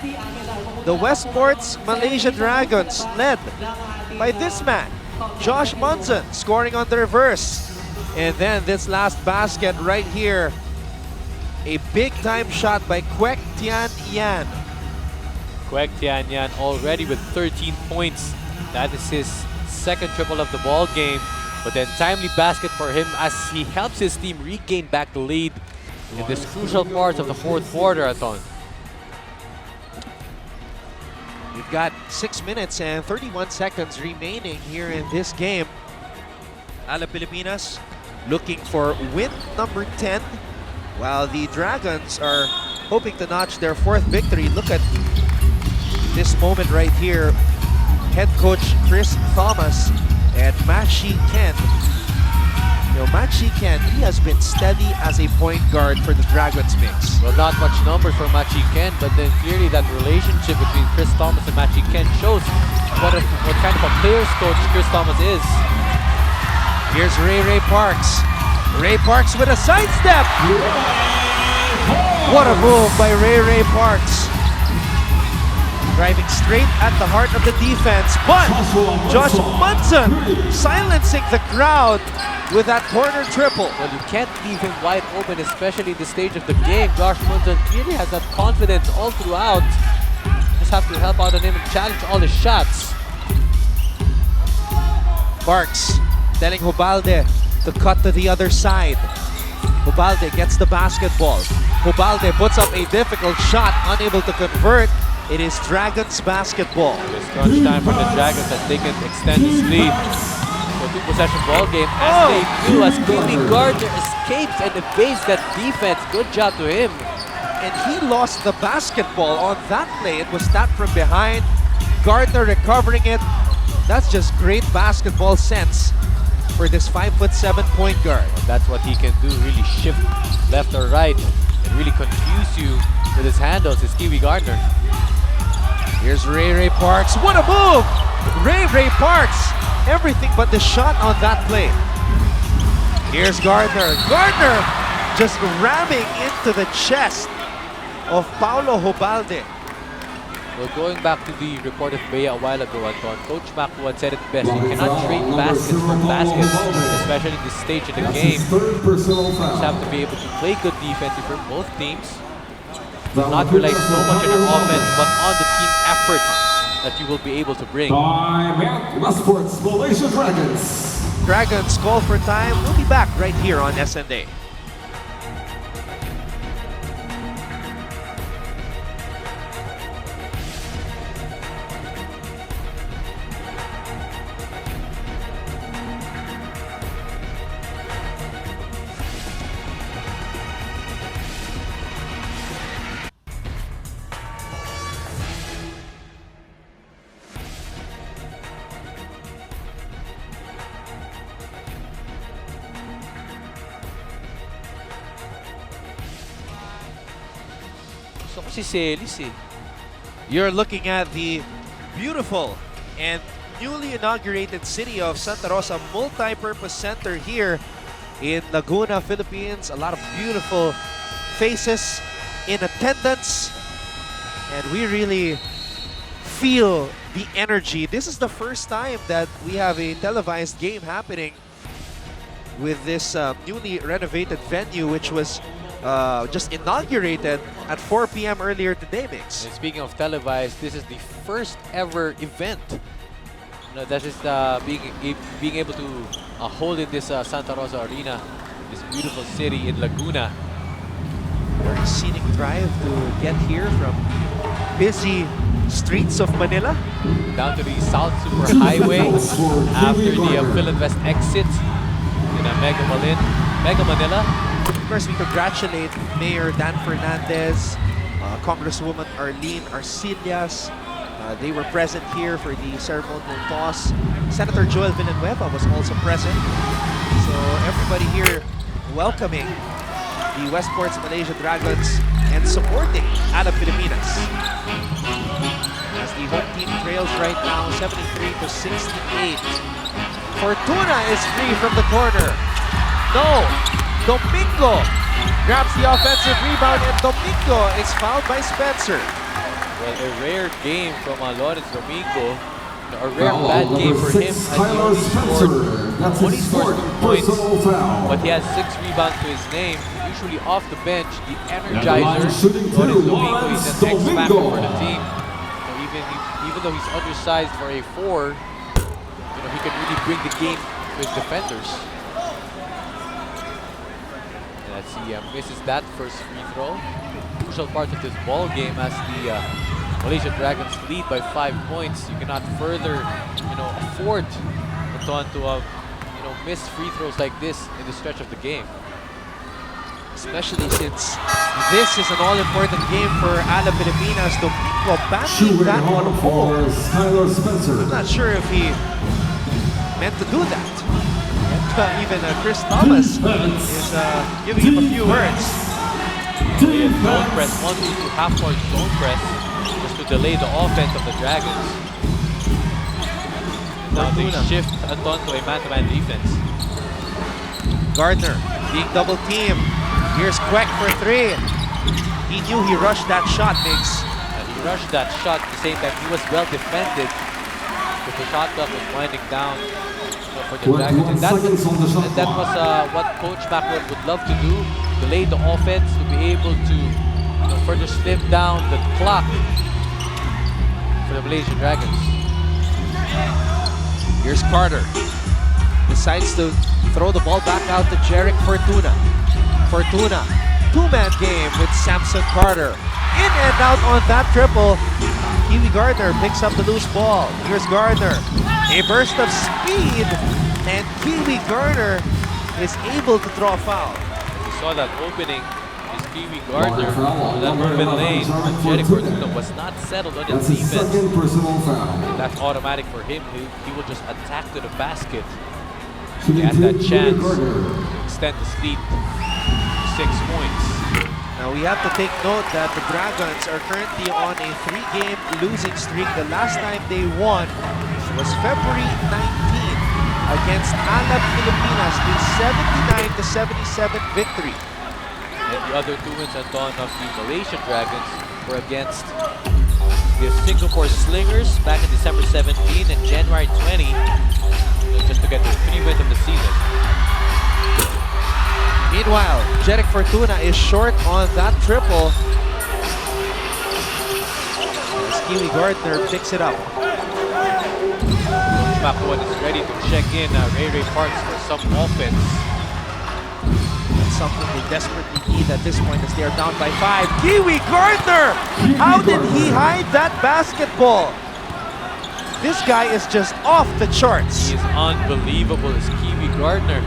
The Westports Malaysia Dragons, led by this man, Josh Munson, scoring on the reverse. And then this last basket right here, a big-time shot by Kwek Tian Ian. Kwek Tian Yan already with 13 points. That is his second triple of the ball game. But then timely basket for him as he helps his team regain back the lead in this crucial part of the fourth quarter, Anton. We've got 6 minutes and 31 seconds remaining here in this game. Alab Pilipinas looking for win number 10, while the Dragons are hoping to notch their fourth victory. Look at this moment right here. Head coach Chris Thomas and Machi Ken. You know, Machi Ken, he has been steady as a point guard for the Dragons mix. Well, not much numbers for Machi Ken, but then clearly that relationship between Chris Thomas and Machi Ken shows what kind of a players coach Chris Thomas is. Here's Ray Parks. Ray Parks with a sidestep. What a move by Ray Parks. Driving straight at the heart of the defense, but Josh Munson silencing the crowd with that corner triple. Well, you can't leave him wide open, especially at this stage of the game. Josh Munson clearly has that confidence all throughout. Just have to help out on him and challenge all his shots. Parks telling Ubalde to cut to the other side. Ubalde gets the basketball. Ubalde puts up a difficult shot, unable to convert. It is Dragons basketball. It's crunch time for the Dragons as they can extend this lead to a two-possession ball game as they do, as Bailey Gardner escapes and evades that defense. Good job to him. And he lost the basketball on that play. It was tapped from behind. Gardner recovering it. That's just great basketball sense for this 5'7" point guard. Well, that's what he can do, really shift left or right and really confuse you with his handles, his Kiwi Gardner. Here's Ray Parks. What a move! Ray Parks. Everything but the shot on that play. Here's Gardner. Gardner just ramming into the chest of Paulo Hobalde. Well, going back to the report of Bea a while ago, Anton, Coach Maclo had said it best. You cannot trade baskets for baskets, especially at this stage of the game. You just have to be able to play good defense for both teams. Not rely so much on your offense, but on the team effort that you will be able to bring. Westports Malaysia Dragons. Dragons call for time. We'll be back right here on SNA. Gusto ko si Celis eh. You're looking at the beautiful and newly inaugurated city of Santa Rosa Multi-Purpose Center here in Laguna, Philippines. A lot of beautiful faces in attendance, and we really feel the energy. This is the first time that we have a televised game happening with this newly renovated venue, which was just inaugurated at 4 p.m. earlier today, Mix. And speaking of televised, this is the first ever event that is being able to hold in this Santa Rosa Arena, this beautiful city in Laguna. Very scenic drive to get here from busy streets of Manila. Down to the South Super Highway after the Philinvest exit in Mega Manila. Of course, we congratulate Mayor Dan Fernandez, Congresswoman Arlene Arcillas. They were present here for the ceremonial toss. Senator Joel Villanueva was also present. So everybody here welcoming the Westports Malaysia Dragons and supporting Alab Pilipinas. As the home team trails right now, 73-68. Fortuna is free from the corner. No! Domingo grabs the offensive rebound, and Domingo is fouled by Spencer. Well, a rare game from Lawrence Domingo. A rare bad game for him as he only scored 2 points, but he has 6 rebounds to his name. Usually off the bench, the energizer. Lawrence Domingo is an X-factor for the team. So even though he's undersized for a 4, he can really bring the game to his defenders. Let's see, misses that first free throw. Crucial part of this ball game as the Malaysia Dragons lead by 5 points. You cannot further, afford to miss free throws like this in the stretch of the game. Especially since this is an all-important game for Alab Pilipinas. Domingo batting that one home. I'm not sure if he meant to do that. Even Chris Thomas is giving him a few words. Zone press, 1-2 half-court zone press, just to delay the offense of the Dragons. Now they shift Anton to a man-to-man defense. Gardner being double-teamed. Here's Queck for 3. He knew he rushed that shot, Mix. He rushed that shot at the same time. He was well defended, but the shot clock was winding down for the Dragons. And that was what Coach Macron would love to do, delay the offense to be able to further slim down the clock for the Malaysian Dragons. Here's Carter. Decides to throw the ball back out to Jerick Fortuna. Fortuna, 2-man game with Samson Carter. In and out on that triple. Kiwi Gardner picks up the loose ball. Here's Gardner. A burst of speed, and Kiwi Gardner is able to draw a foul. We saw that opening. Is Kiwi Gardner on that urban lane. Jerick Fortuna was not settled on his defense. That's automatic for him. He will just attack to the basket. He had that chance to extend the lead to 6 points. Now we have to take note that the Dragons are currently on a 3-game losing streak. The last time they won was February 19th against Alab Pilipinas, a 79-77 victory. And the other 2 wins, Anton, of the Malaysian Dragons were against the Singapore Slingers back in December 17 and January 20, just to get their 3 wins of the season. Meanwhile, Jeric Fortuna is short on that triple. As Kiwi Gardner picks it up. Coach Makuan is ready to check in Ray Parks for some offense. That's something they desperately need at this point as they are down by 5. Kiwi Gardner! How did he hide that basketball? This guy is just off the charts. He is unbelievable as Kiwi Gardner.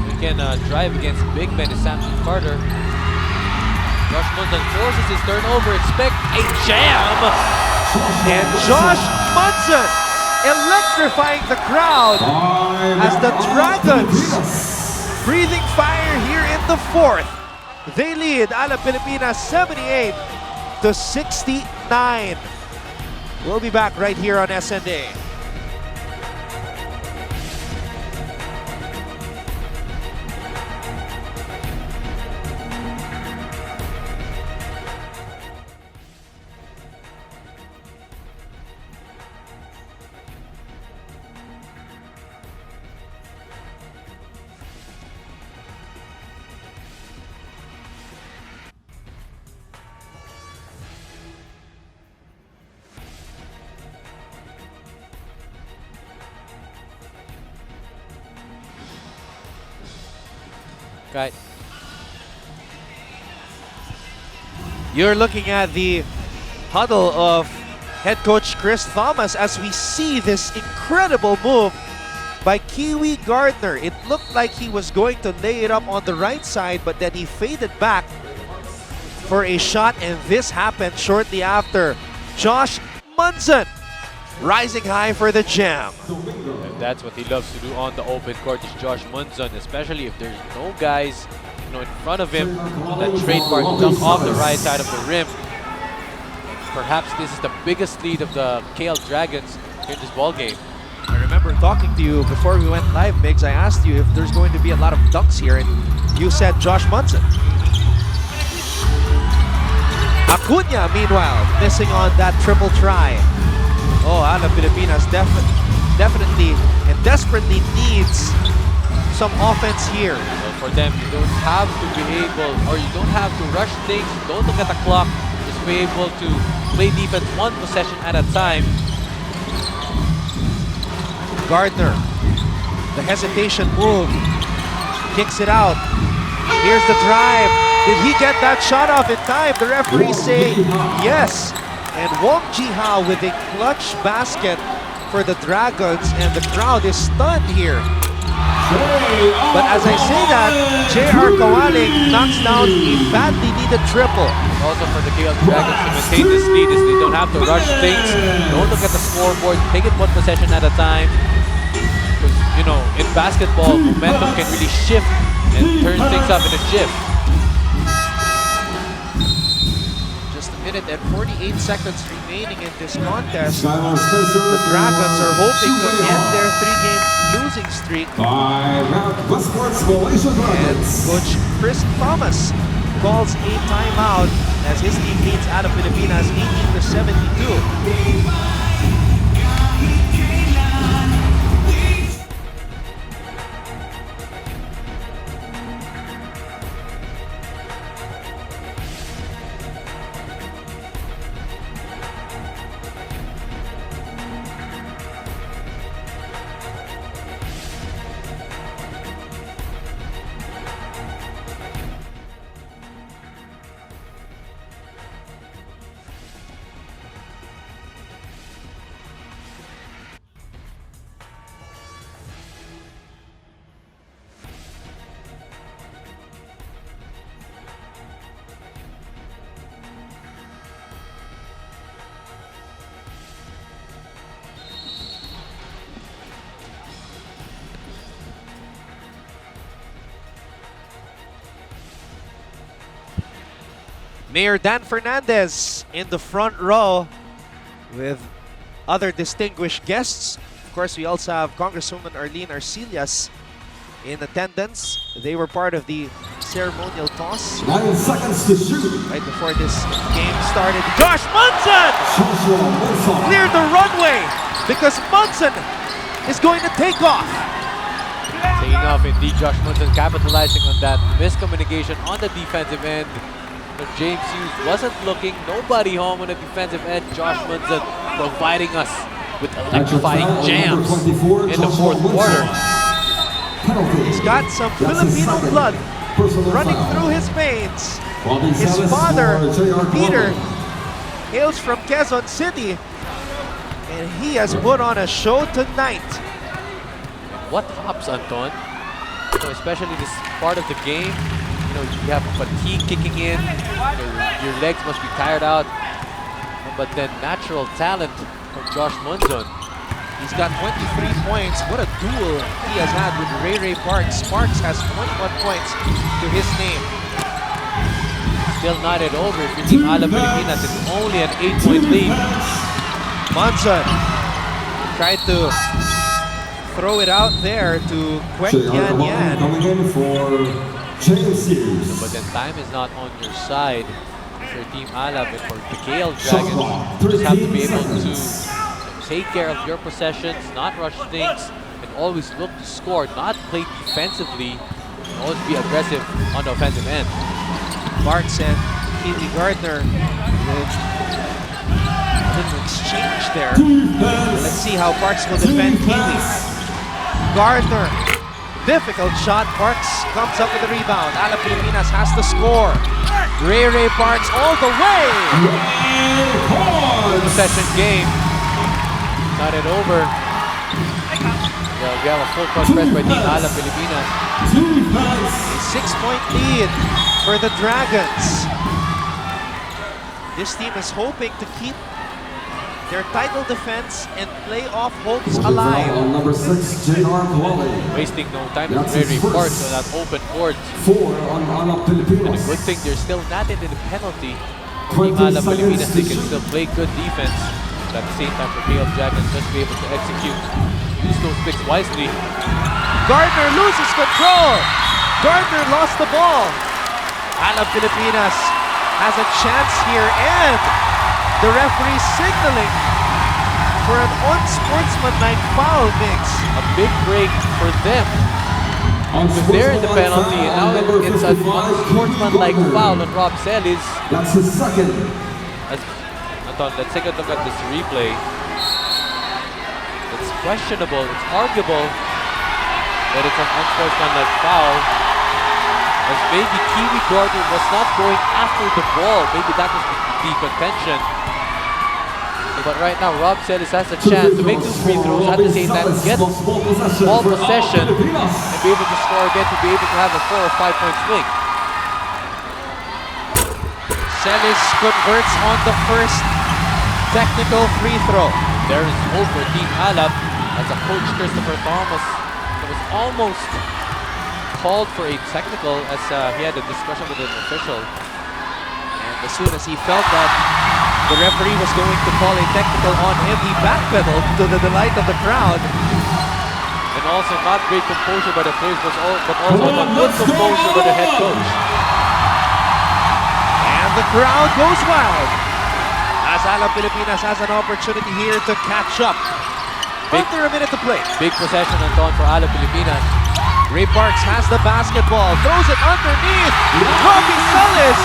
He can drive against big men is Samson Carter. Josh Munson forces his turnover. Expect a jam! And Josh Munson electrifying the crowd as the Dragons breathing fire here in the 4th. They lead Alab Pilipinas 78-69. We'll be back right here on SNA. Right. You're looking at the huddle of head coach Chris Thomas as we see this incredible move by Kiwi Gardner. It looked like he was going to lay it up on the right side, but then he faded back for a shot, and this happened shortly after. Josh Munson rising high for the jam. And that's what he loves to do on the open court is Josh Munson, especially if there's no guys in front of him. That trademark dunk off the right side of the rim. Perhaps this is the biggest lead of the KL Dragons in this ball game. I remember talking to you before we went live, Migs. I asked you if there's going to be a lot of dunks here, and you said Josh Munson. Acuna, meanwhile, missing on that triple try. Oh, Alab Pilipinas definitely and desperately needs some offense here. So for them, you don't have to be able, or you don't have to rush things. Don't look at the clock. Just be able to play defense 1 possession at a time. Gardner, the hesitation move, kicks it out. Here's the drive. Did he get that shot off in time? The referee saying yes. And Wong Ji-ha with a clutch basket for the Dragons, and the crowd is stunned here. But as I say that, J.R. Kawaling knocks down a badly needed triple. Also for the KL Dragons to maintain this lead is they don't have to rush things. Don't look at the scoreboard. Take it 1 possession at a time. Because, in basketball, momentum can really shift and turn things up in a shift. Minute and 48 seconds remaining in this contest. The Dragons are hoping to end their 3-game losing streak. Westports Malaysia And Coach Chris Thomas calls a timeout as his team leads Alab Pilipinas 18-72. Mayor Dan Fernandez in the front row with other distinguished guests. Of course, we also have Congresswoman Arlene Arcillas in attendance. They were part of the ceremonial toss 9 seconds to shoot. right before this game started. Josh Munson Joshua Wilson. cleared the runway because Munson is going to take off. Taking off indeed, Josh Munson capitalizing on that miscommunication on the defensive end. But James Hughes wasn't looking, nobody home on the defensive end. Josh Munson providing us with electrifying jams in the fourth quarter. He's got some Filipino blood running through his veins. His father, Peter, hails from Quezon City, and he has put on a show tonight. What hops, Anton? So especially this part of the game, you have fatigue kicking in, your legs must be tired out, but then natural talent from Josh Munson. He's got 23 points. What a duel he has had with Ray Parks. Parks has 21 points to his name. Still not yet over. If your team Alab Pilipinas is only an 8-point lead. Munson tried to throw it out there to Kwek Yan Yan. Coming in for James Hughes. But then time is not on your side. For Team Alab and for the Gale Dragons, you just have to be able to take care of your possessions, not rush things, and always look to score, not play defensively, and always be aggressive on the offensive end. Parks and Keely Gardner with a little exchange there. Let's see how Parks will defend Keely. Gardner, difficult shot. Parks comes up with the rebound. Alab Pilipinas has to score. Ray Parks all the way. Possession game. Not it over. Well, we have a full court press by Team Alab Pilipinas. A 6-point lead for the Dragons. This team is hoping to keep their title defense and playoff hopes alive. Number 6, J.R. Kuali. Wasting no time with Ray Parks on that open court. 4 on Alab And Pilipinas. a good thing they're still not into the penalty. Team Alab Pilipinas, they can still play good defense. But at the same time, for Gale Dragons, just be able to execute. Use those picks wisely. Gardner loses control. Gardner lost the ball. Alab Pilipinas has a chance here, and the referee signaling for an unsportsmanlike foul mix. A big break for them. Because they're in the penalty, and now it's an unsportsmanlike foul on Rob Celis. That's his second. Anton, let's take a look at this replay. It's questionable, it's arguable that it's an unsportsmanlike foul. As maybe Kiwi Gardner was not going after the ball. Maybe that was the contention. But right now, Rob Celis has a chance to make two free throws at the same time, get ball possession, and be able to score again to be able to have a 4 or 5 point swing. Celis converts on the first technical free throw. There is hope for Team Alab as a coach Christopher Thomas was almost called for a technical as he had a discussion with an official. And as soon as he felt that the referee was going to call a technical on him, he backpedaled to the delight of the crowd. And also not great composure by the players, but also not good composure by the head coach. And the crowd goes wild as Alab Pilipinas has an opportunity here to catch up. Under a minute to play. Big possession, Anton, for Alab Pilipinas. Ray Parks has the basketball, throws it underneath. Robbie Celis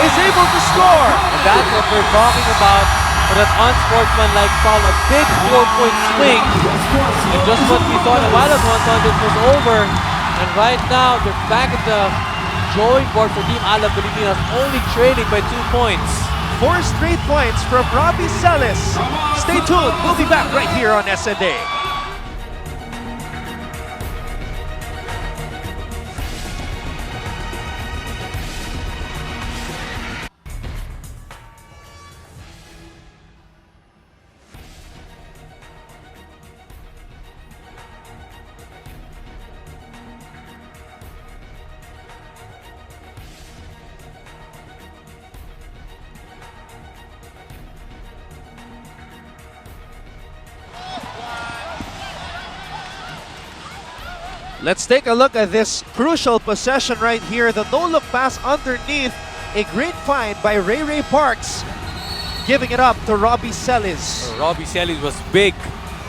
is able to score. And that's what we're talking about for that unsportsmanlike foul. A big 4-point swing. And just what we thought a while ago, Anton, this was over. And right now, they're back at the drawing board for Team Alab Pilipinas, only trailing by 2 points. 4 straight points from Robbie Celis. Stay tuned. We'll be back right here on SNA. Let's take a look at this crucial possession right here. The no-look pass underneath. A great find by Ray Parks. Giving it up to Robbie Celis. Robbie Celis was big,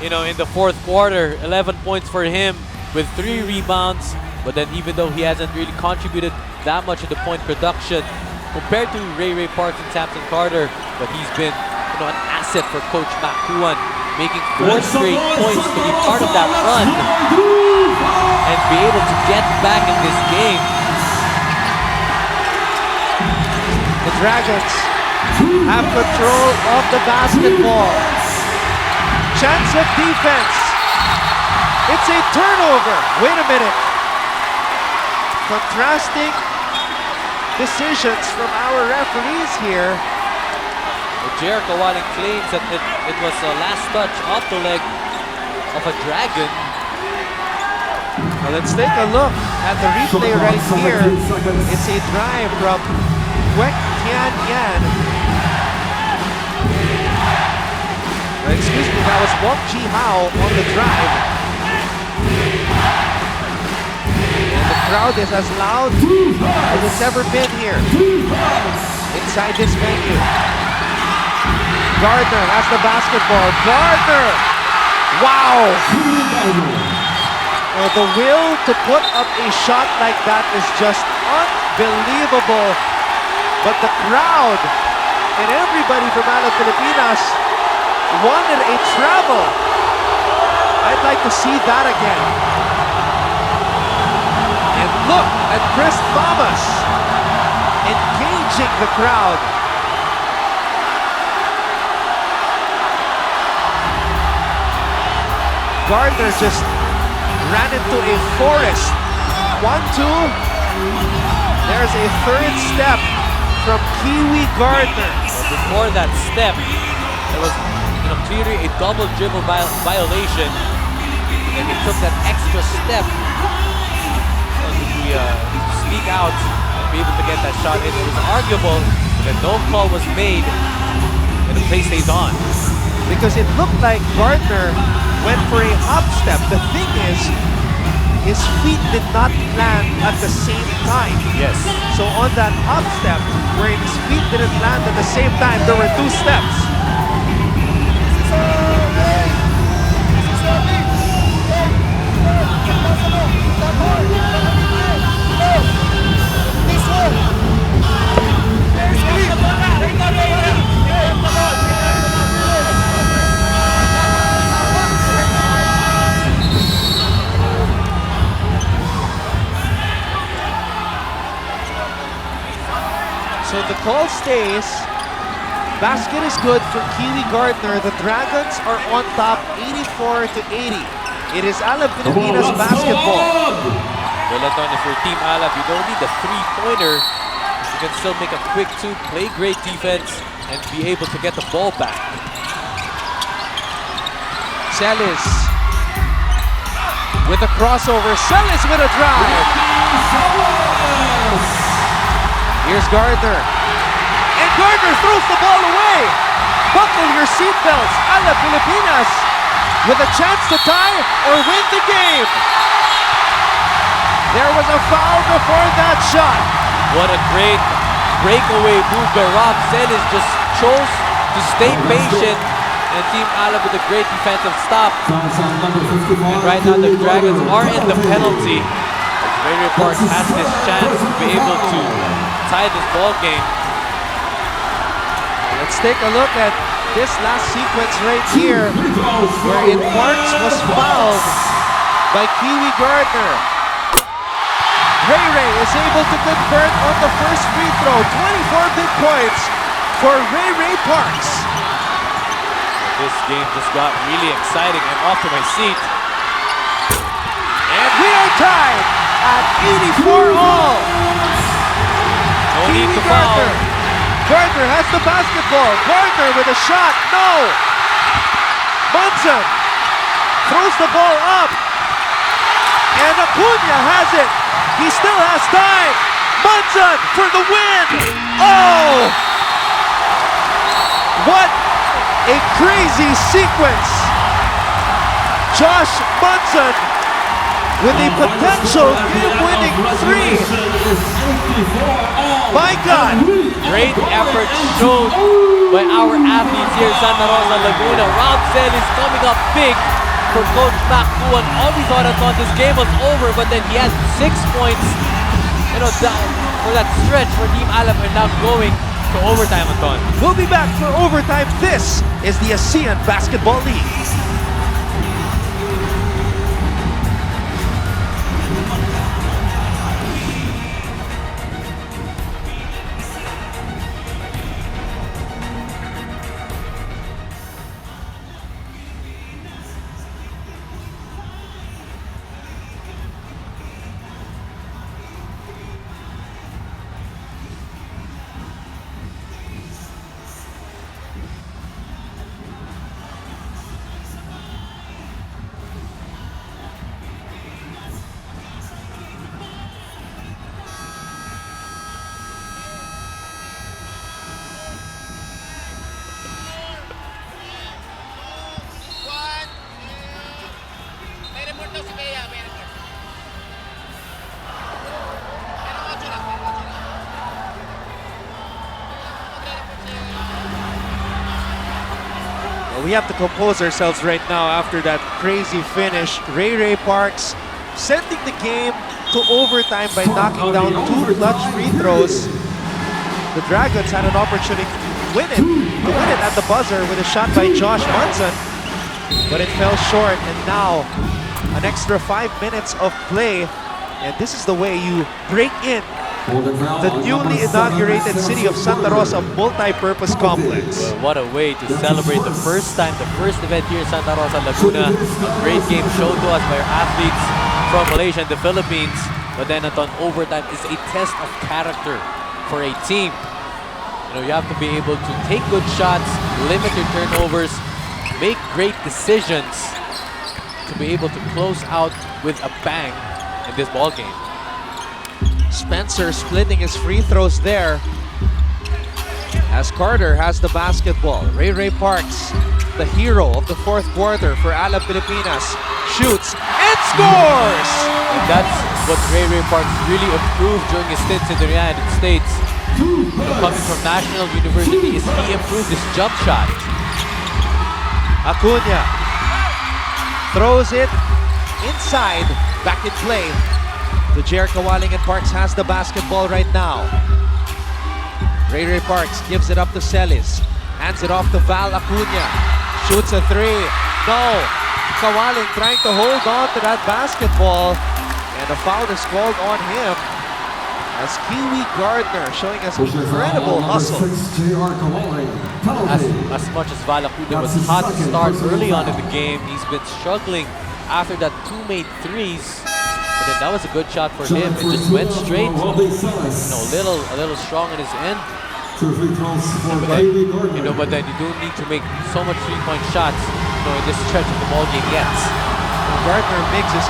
in the fourth quarter. 11 points for him with 3 rebounds. But then even though he hasn't really contributed that much in the point production compared to Ray Parks and Samson Carter, but he's been an asset for Coach McCuan, making 4 straight points to be part of that run and be able to get back in this game. The Dragons have control of the basketball. Chance of defense. It's a turnover. Wait a minute. Contrasting decisions from our referees here. Jericho Walling claims that it was a last touch off the leg of a Dragon. Well, let's take a look at the replay right here. It's a drive from Kwek Tian Yan. Excuse me, that was Wong Ji Hao on the drive. And the crowd is as loud as it's ever been here inside this venue. Gardner has the basketball. Gardner! Wow! The will to put up a shot like that is just unbelievable. But the crowd and everybody from Alab Pilipinas wanted a travel. I'd like to see that again. And look at Chris Thomas engaging the crowd. Gardner just ran into a forest. 1-2. There's a third step from Kiwi Gardner. Before that step, there was clearly a double dribble violation. And he took that extra step to sneak out and be able to get that shot in. It was arguable that no call was made and the play stays on. Because it looked like Gardner went for a hop step. The thing is, his feet did not land at the same time. Yes. So on that hop step, where his feet didn't land at the same time, there were 2 steps. So the call stays. Basket is good for Kiwi Gardner. The Dragons are on top 84-80. It is Alab Pilipinas basketball. Well, Anton, if you're Team Alab, you don't need the 3-pointer. You can still make a quick 2, play great defense, and be able to get the ball back. Celis with a crossover. Celis with a drive. Here's Gardner. And Gardner throws the ball away. Buckle your seatbelts. Alab Pilipinas with a chance to tie or win the game. There was a foul before that shot. What a great breakaway move by Rob. Celis just chose to stay patient, and Team Alab with a great defensive stop. And right now the Dragons are in the penalty. Ray Parks has this chance to be able to tie this ball game. Let's take a look at this last sequence right here, where Parks was fouled by Kiwi Gardner. Ray is able to convert on the first free throw. 24 big points for Ray Parks. This game just got really exciting. I'm off to my seat. And we are tied at 84 all. No need to foul. Gardner has the basketball. Gardner with a shot. No. Munson throws the ball up. And Acuna has it. He still has time. Munson for the win. Oh! What a crazy sequence. Josh Munson with a potential game-winning three. My God! Great effort shown by our athletes here in Santa Rosa, Laguna. Rob Celis coming up big for Coach Makuan. All we thought this game was over, but then he had 6 points, down for that stretch for Team Alab and now going to overtime, Anton. We'll be back for overtime. This is the Asean Basketball League. We have to compose ourselves right now after that crazy finish. Ray Parks sending the game to overtime by knocking down 2 clutch free throws. The Dragons had an opportunity to win it at the buzzer with a shot by Josh Munson, but it fell short. And now an extra 5 minutes of play, and this is the way you break in the newly inaugurated City of Santa Rosa Multi-Purpose Complex. Well, what a way to celebrate the first event here in Santa Rosa, Laguna. A great game shown to us by our athletes from Malaysia and the Philippines. But then on overtime is a test of character for a team. You have to be able to take good shots, limit your turnovers, make great decisions to be able to close out with a bang in this ball game. Spencer splitting his free throws there as Carter has the basketball. Ray Parks, the hero of the fourth quarter for Alab Pilipinas, shoots and scores! And that's what Ray Parks really improved during his stints in the United States. Coming from National University, he improved his jump shot. Acuna throws it inside, back in play. The Jer Kawaling and Parks has the basketball right now. Ray Parks gives it up to Celis. Hands it off to Val Acuna. Shoots a three. No. Kawaling trying to hold on to that basketball. And a foul is called on him as Kiwi Gardner showing us incredible hustle. As much as Val Acuna was hot to start early on in the game, he's been struggling after that 2 made threes. But then that was a good shot for him. It just went straight. A little strong on his end. But then you don't need to make so much three-point shots, in this stretch of the ball game yet. Gardner Miggs is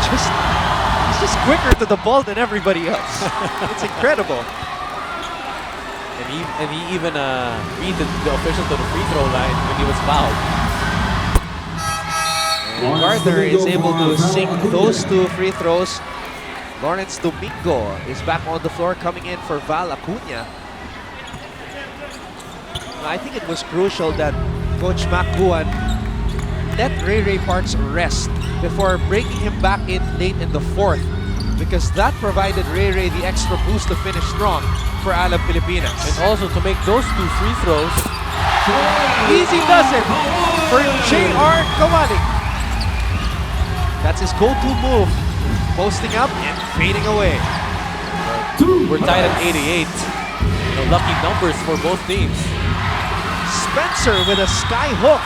just quicker to the ball than everybody else. It's incredible. And he even beat the official to the free throw line when he was fouled. And Gardner is able to sink those 2 free throws. Lawrence Domingo is back on the floor, coming in for Val Acuna. I think it was crucial that Coach Makuan let Ray Parks rest before breaking him back in late in the fourth, because that provided Ray the extra boost to finish strong for Alab Pilipinas. And also to make those 2 free throws. Easy does it for J.R. Kawaling. That's his go-to move. Posting up and fading away. We're tied at 88. Lucky numbers for both teams. Spencer with a sky hook.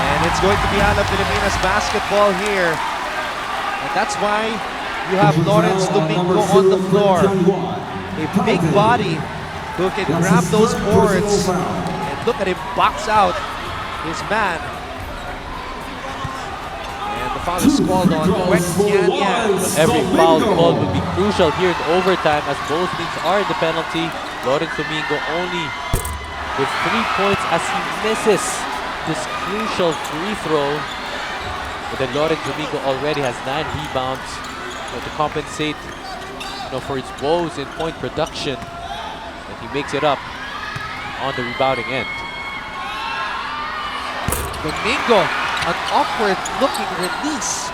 And it's going to be Alab Pilipinas basketball here. And that's why you have Lawrence Domingo on the floor. A big body who can grab those boards. And look at him box out his man. Foul is called on Yan. Every foul call will be crucial here in overtime as both teams are in the penalty. Lawrence Domingo only with 3 points as he misses this crucial free throw. But then Lawrence Domingo already has 9 rebounds, to compensate for his woes in point production. And he makes it up on the rebounding end. Domingo, an awkward looking release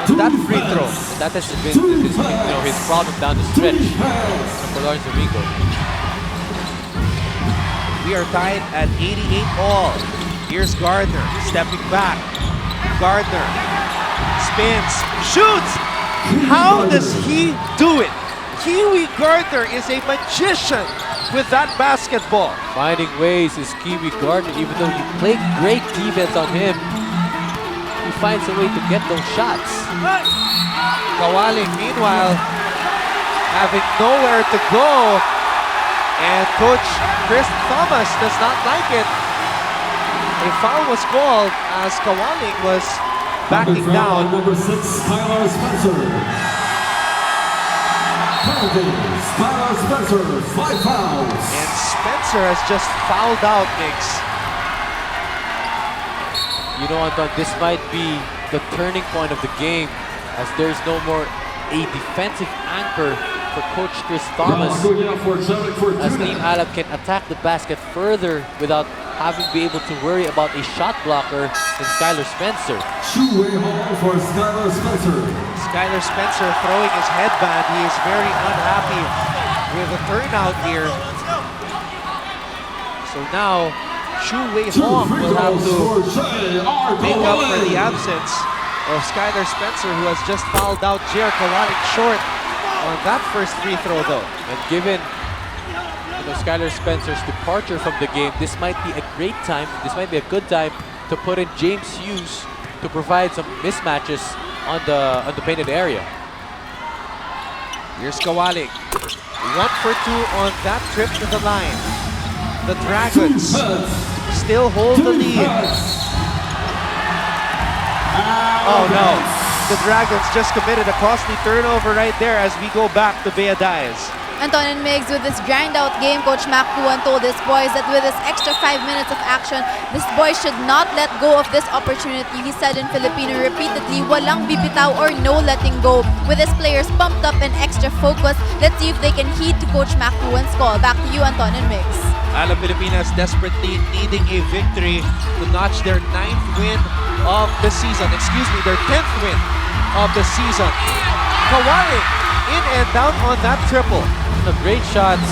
on that free throw. And that has been his problem down the stretch for Lawrence Domingo. We are tied at 88 all. Here's Gardner stepping back. Gardner spins, shoots. How does he do it? Kiwi Gardner is a magician with that basketball. Finding ways is Kiwi Gardner. Even though you played great defense on him, he finds a way to get those shots. Kawaling, meanwhile, having nowhere to go. And Coach Chris Thomas does not like it. A foul was called as Kawaling was backing down. Number 6, Skylar Spencer. Penalty, Skylar Spencer, 5 fouls. And Spencer has just fouled out, Mix. Anton, this might be the turning point of the game, as there's no more a defensive anchor for Coach Chris Thomas, as Team Alab can attack the basket further without having to be able to worry about a shot blocker in Skylar Spencer. Two-way hole for Skylar Spencer. Skylar Spencer throwing his headband. He is very unhappy with the turnout here. So now, Shu Wei Hong will have to make up for the absence of Skylar Spencer, who has just fouled out Jer Kawaling short on that first free throw though. And given Skylar Spencer's departure from the game, this might be a great time, this might be a good time to put in James Hughes to provide some mismatches on the painted area. Here's Kawaling. 1 for 2 on that trip to the line. The Dragons still hold the lead. Oh no, the Dragons just committed a costly turnover right there as we go back to Bea Diaz. Anton and Migs, with this grind-out game, Coach Mac Kuan told his boys that with this extra 5 minutes of action, this boy should not let go of this opportunity. He said in Filipino repeatedly, walang bibitaw or no letting go. With his players pumped up and extra focused, let's see if they can heed to Coach Mac Kuan's call. Back to you, Anton and Migs. Alab Pilipinas desperately needing a victory to notch their 9th win of the season. Excuse me, their 10th win of the season. Kawaling in and down on that triple. Great shots,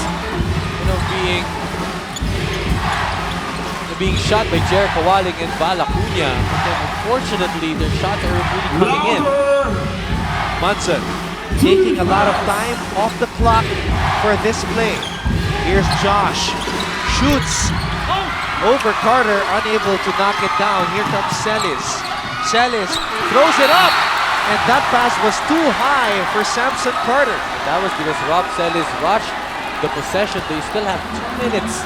being shot by Jer Kawaling and Laguna. But then unfortunately, their shots are really coming in. Munson taking a lot of time off the clock for this play. Here's Josh, shoots over Carter, unable to knock it down. Here comes Celis. Celis throws it up, and that pass was too high for Samson Carter. That was because Rob Celis rushed the possession. They still have 2 minutes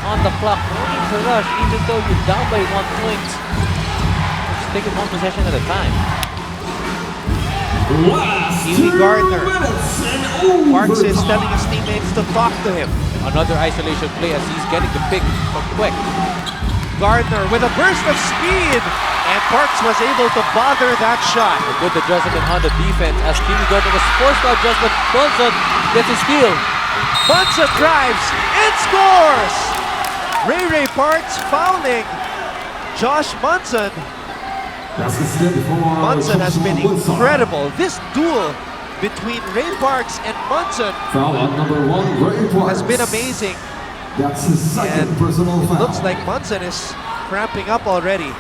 on the clock. No need to rush, even though you're down by 1 point. Just take it 1 possession at a time. Kiwi Gardner. Parks is telling his teammates to talk to him. Another isolation play as he's getting the pick from Quick. Gardner with a burst of speed, and Parks was able to bother that shot. A good adjustment on the defense as Kiwi Gardner was forced to adjust, but Bunson gets a steal. Bunson drives and scores! Ray Parks fouling Josh Munson. Munson has been incredible. This duel between Ray Parks and Munson has been amazing. That's his second And personal it foul. looks like Munson is cramping up already.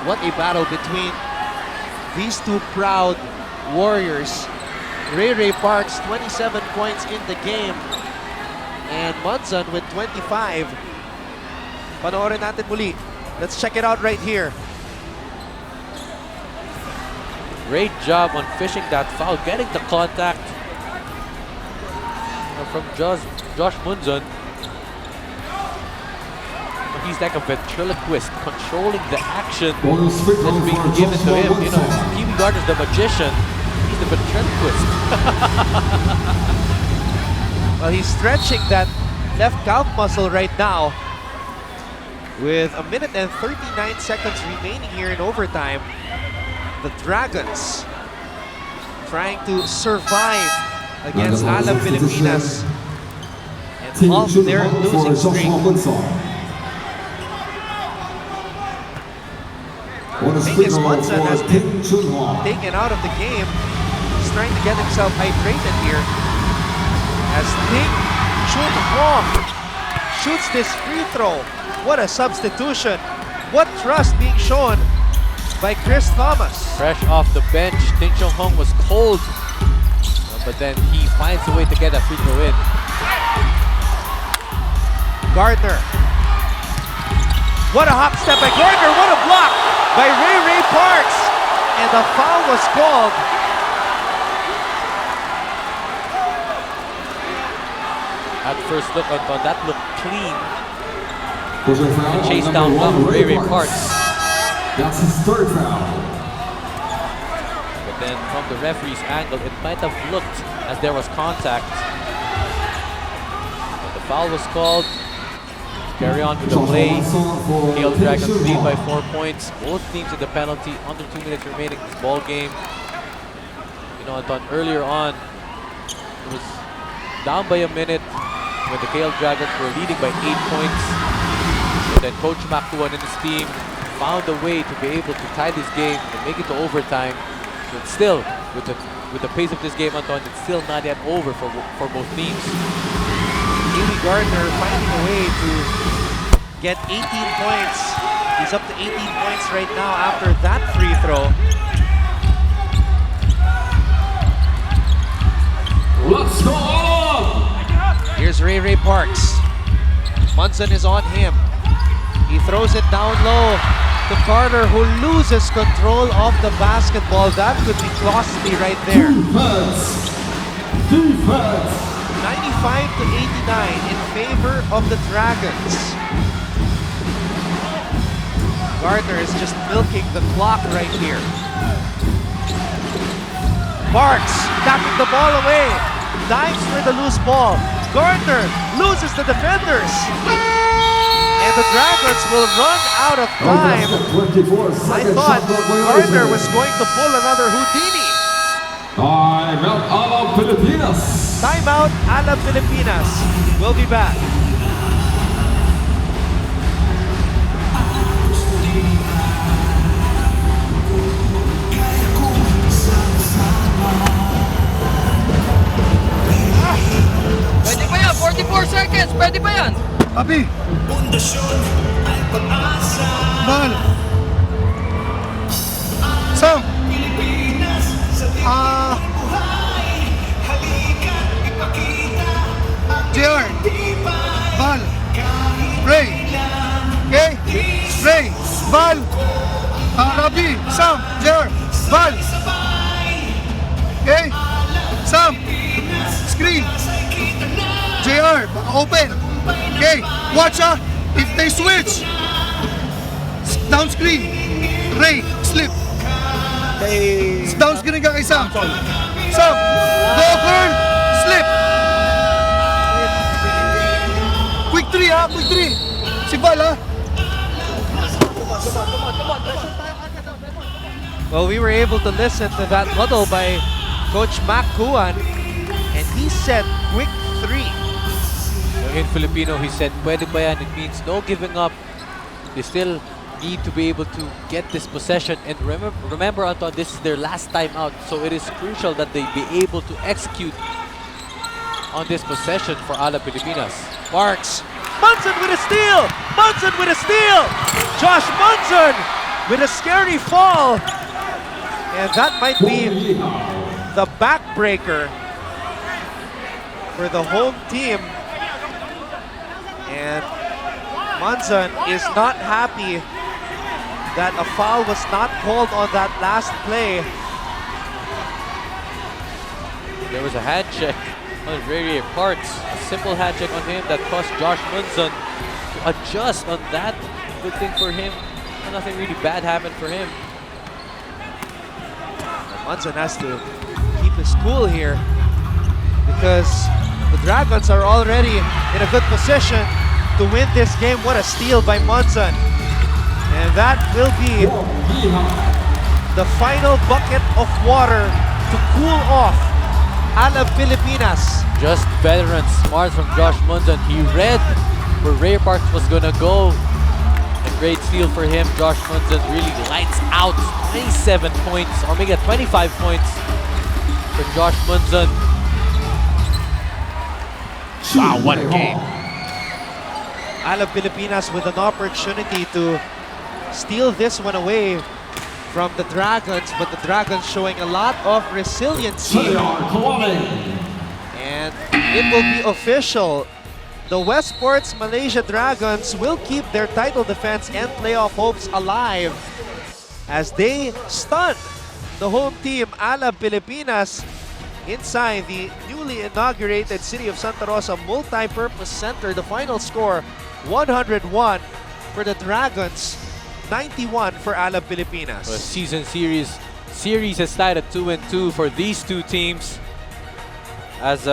What a battle between these two proud warriors. Ray Parks, 27 points in the game. And Munson with 25. Panoorin natin muli. Let's check it out right here. Great job on fishing that foul, getting the contact from Josh Munson. He's like a ventriloquist, controlling the action that's being given to him. Kiwi Gardner's the magician. He's the ventriloquist. Well, he's stretching that left calf muscle right now. With a minute and 39 seconds remaining here in overtime, the Dragons trying to survive against Alab Pilipinas and halt their losing streak. Vegas Munson has been taken out of the game. He's trying to get himself hydrated here. As Ting Chun Hong shoots this free throw. What a substitution. What trust being shown by Chris Thomas. Fresh off the bench, Ting Chun Hong was cold, but then he finds a way to get a free throw in. Gardner. What a hop step by Gardner. What a block by Ray Parks. And the foul was called. At first look, Anton, that looked clean. The chase down from Ray Parks. That's his third foul. But then from the referee's angle, it might have looked as there was contact. But the foul was called. Carry on with the play. KL Dragons lead by 4 points. Both teams in the penalty. Under 2 minutes remaining in this ball game. You know, Anton, earlier on, it was down by a minute when the KL Dragons were leading by 8 points. But then Coach Makuan and his team found a way to be able to tie this game and make it to overtime. But still, with the pace of this game, Anton, it's still not yet over for both teams. Neely Gardner finding a way to get 18 points. He's up to 18 points right now after that free throw. Let's go on! Here's Ray Parks. Munson is on him. He throws it down low to Carter, who loses control of the basketball. That could be costly right there. Defense! 95 to 89 in favor of the Dragons. Gardner is just milking the clock right here. Parks tapping the ball away. Dives for the loose ball. Gardner loses the defenders. And the Dragons will run out of time. I thought Gardner was going to pull another Houdini. Timeout, Alab Pilipinas. Timeout, Alab Pilipinas. We'll be back. Pwede pa yan, 44 seconds, pwede pa yan. Abi! Bal! Sam! JR! Bal! Ray! Okay? Ray! Bal! Rabi! Sam! JR! Bal! Okay? Sam! Screen! JR! Open! Okay, watch out. If they switch, down screen. Ray, slip. Down screen ka kay Sam. Sam, go girl, slip. Quick three ha, quick three. Si Val ha. Well, we were able to listen to that huddle by Coach Mac Kuan, and he said quick three. In Filipino, he said, pwede ba yan? It means no giving up. They still need to be able to get this possession. And remember, Anton, this is their last time out. So it is crucial that they be able to execute on this possession for Alab Pilipinas. Parks. Munson with a steal! Munson with a steal! Josh Munson with a scary fall. And that might be the backbreaker for the home team. And Munson is not happy that a foul was not called on that last play. There was a hand check on Ray Parks. A simple hand check on him that caused Josh Munson to adjust on that. Good thing for him. Nothing really bad happened for him. Munson has to keep his cool here because the Dragons are already in a good position. to win this game. What a steal by Monson. And that will be the final bucket of water to cool off Alab Pilipinas. Just veteran smart from Josh Munson. He read where Ray Parks was gonna go. A great steal for him. Josh Munson really lights out. 27 points, or maybe 25 points for Josh Munson. Wow, what a game. Alab Pilipinas with an opportunity to steal this one away from the Dragons, but the Dragons showing a lot of resiliency. And it will be official. The Westports Malaysia Dragons will keep their title defense and playoff hopes alive as they stun the home team Alab Pilipinas inside the newly inaugurated City of Santa Rosa Multi-Purpose Center. The final score, 101 for the Dragons, 91 for Alab Pilipinas. The season series is tied at 2-2 for these two teams. As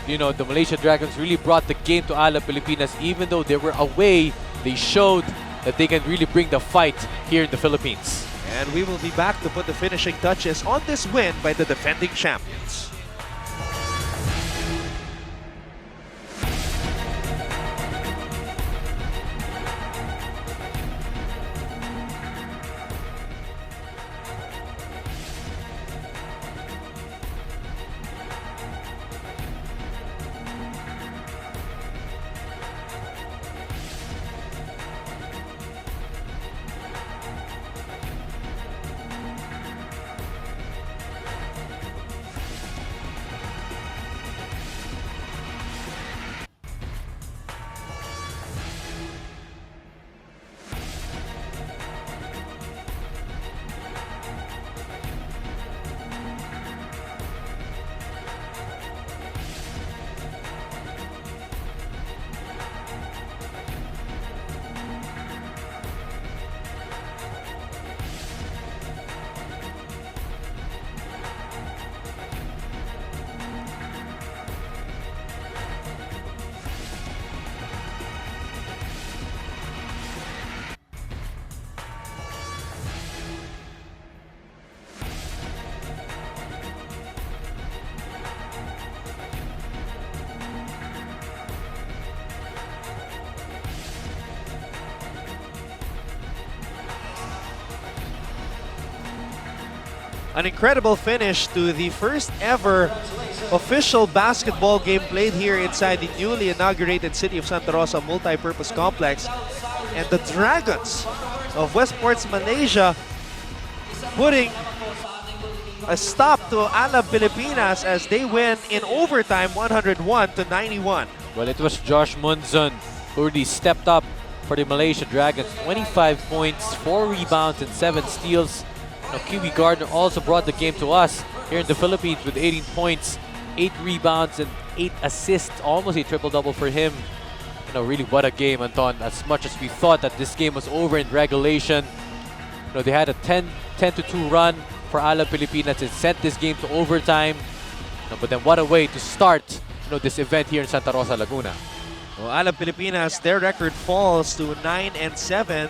you know, the Malaysia Dragons really brought the game to Alab Pilipinas. Even though they were away, they showed that they can really bring the fight here in the Philippines. And we will be back to put the finishing touches on this win by the defending champions. An incredible finish to the first ever official basketball game played here inside the newly inaugurated City of Santa Rosa Multi-Purpose Complex. And the Dragons of Westports Malaysia putting a stop to Alab Pilipinas as they win in overtime 101-91. Well, it was Josh Munson who really stepped up for the Malaysia Dragons. 25 points, 4 rebounds, and 7 steals. Now, Kiwi Gardner also brought the game to us here in the Philippines with 18 points, 8 rebounds, and 8 assists. Almost a triple-double for him. You know, really, what a game, Anton. As much as we thought that this game was over in regulation, you know, they had a 10-2 run for Alab Pilipinas. It sent this game to overtime. You know, but then what a way to start, you know, this event here in Santa Rosa, Laguna. Well, Alab Pilipinas, their record falls to 9-7.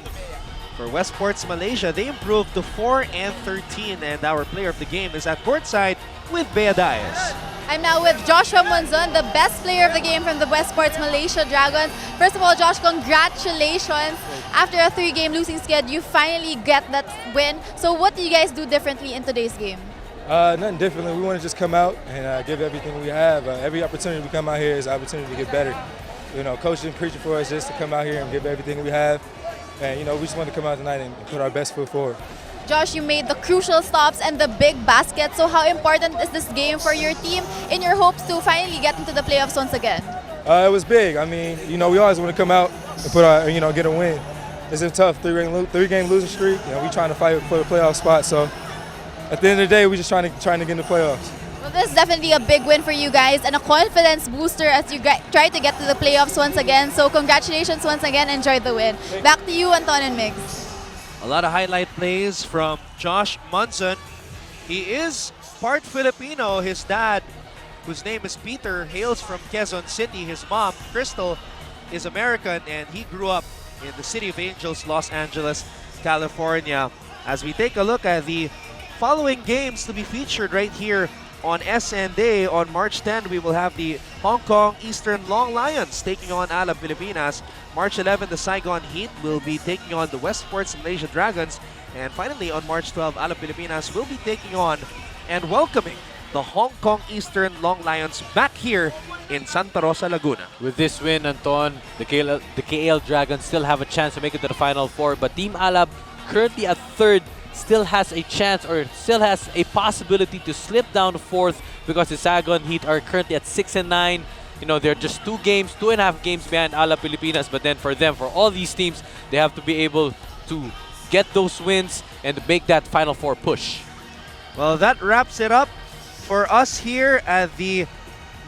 For Westports Malaysia, they improved to 4-13, and our player of the game is at courtside with Bea Diaz. I'm now with Joshua Monzon, the best player of the game from the Westports Malaysia Dragons. First of all, Josh, congratulations. After a 3-game losing skid, you finally get that win. So what do you guys do differently in today's game? Nothing differently. We want to just come out and give everything we have. Every opportunity we come out here is an opportunity to get better. You know, coach been preaching for us just to come out here and give everything we have. And, you know, we just want to come out tonight and put our best foot forward. Josh, you made the crucial stops and the big basket. So how important is this game for your team in your hopes to finally get into the playoffs once again? It was big. I mean, you know, we always want to come out and put our, you know, get a win. It's a tough three-game losing streak. You know, we trying to fight for the playoff spot. So at the end of the day, we're just trying to get in the playoffs. Well, this is definitely a big win for you guys and a confidence booster as you try to get to the playoffs once again. So congratulations once again. Enjoy the win. Back to you, Anton and Migs. A lot of highlight plays from Josh Munson. He is part Filipino. His dad, whose name is Peter, hails from Quezon City. His mom, Crystal, is American and he grew up in the City of Angels, Los Angeles, California. As we take a look at the following games to be featured right here on SN Day, on March 10, we will have the Hong Kong Eastern Long Lions taking on Alab Pilipinas. March 11, the Saigon Heat will be taking on the Westports Malaysia Dragons. And finally, on March 12, Alab Pilipinas will be taking on and welcoming the Hong Kong Eastern Long Lions back here in Santa Rosa, Laguna. With this win, Anton, the KL Dragons still have a chance to make it to the Final Four, but Team Alab, currently at third, still has a chance or still has a possibility to slip down to fourth because the Saigon Heat are currently at 6 and 9. You know, they're just 2.5 games behind Alab Pilipinas, but then for them, for all these teams, they have to be able to get those wins and make that Final Four push. Well, that wraps it up for us here at the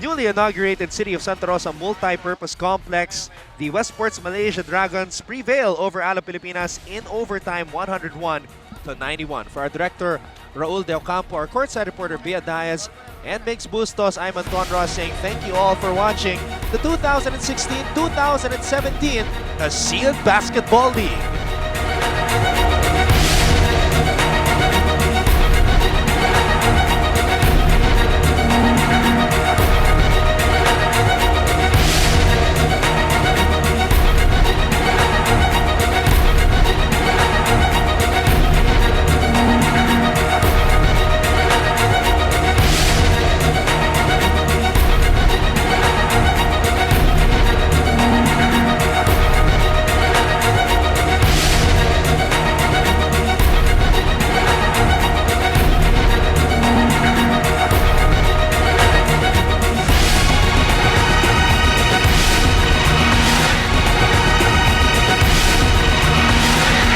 newly inaugurated City of Santa Rosa Multi-Purpose Complex. The Westports Malaysia Dragons prevail over Alab Pilipinas in overtime, 101-91. For our director, Raul De Ocampo, our courtside reporter, Bea Diaz, and Mix Bustos, I'm Anton Ross saying thank you all for watching the 2016-2017 Asean Basketball League.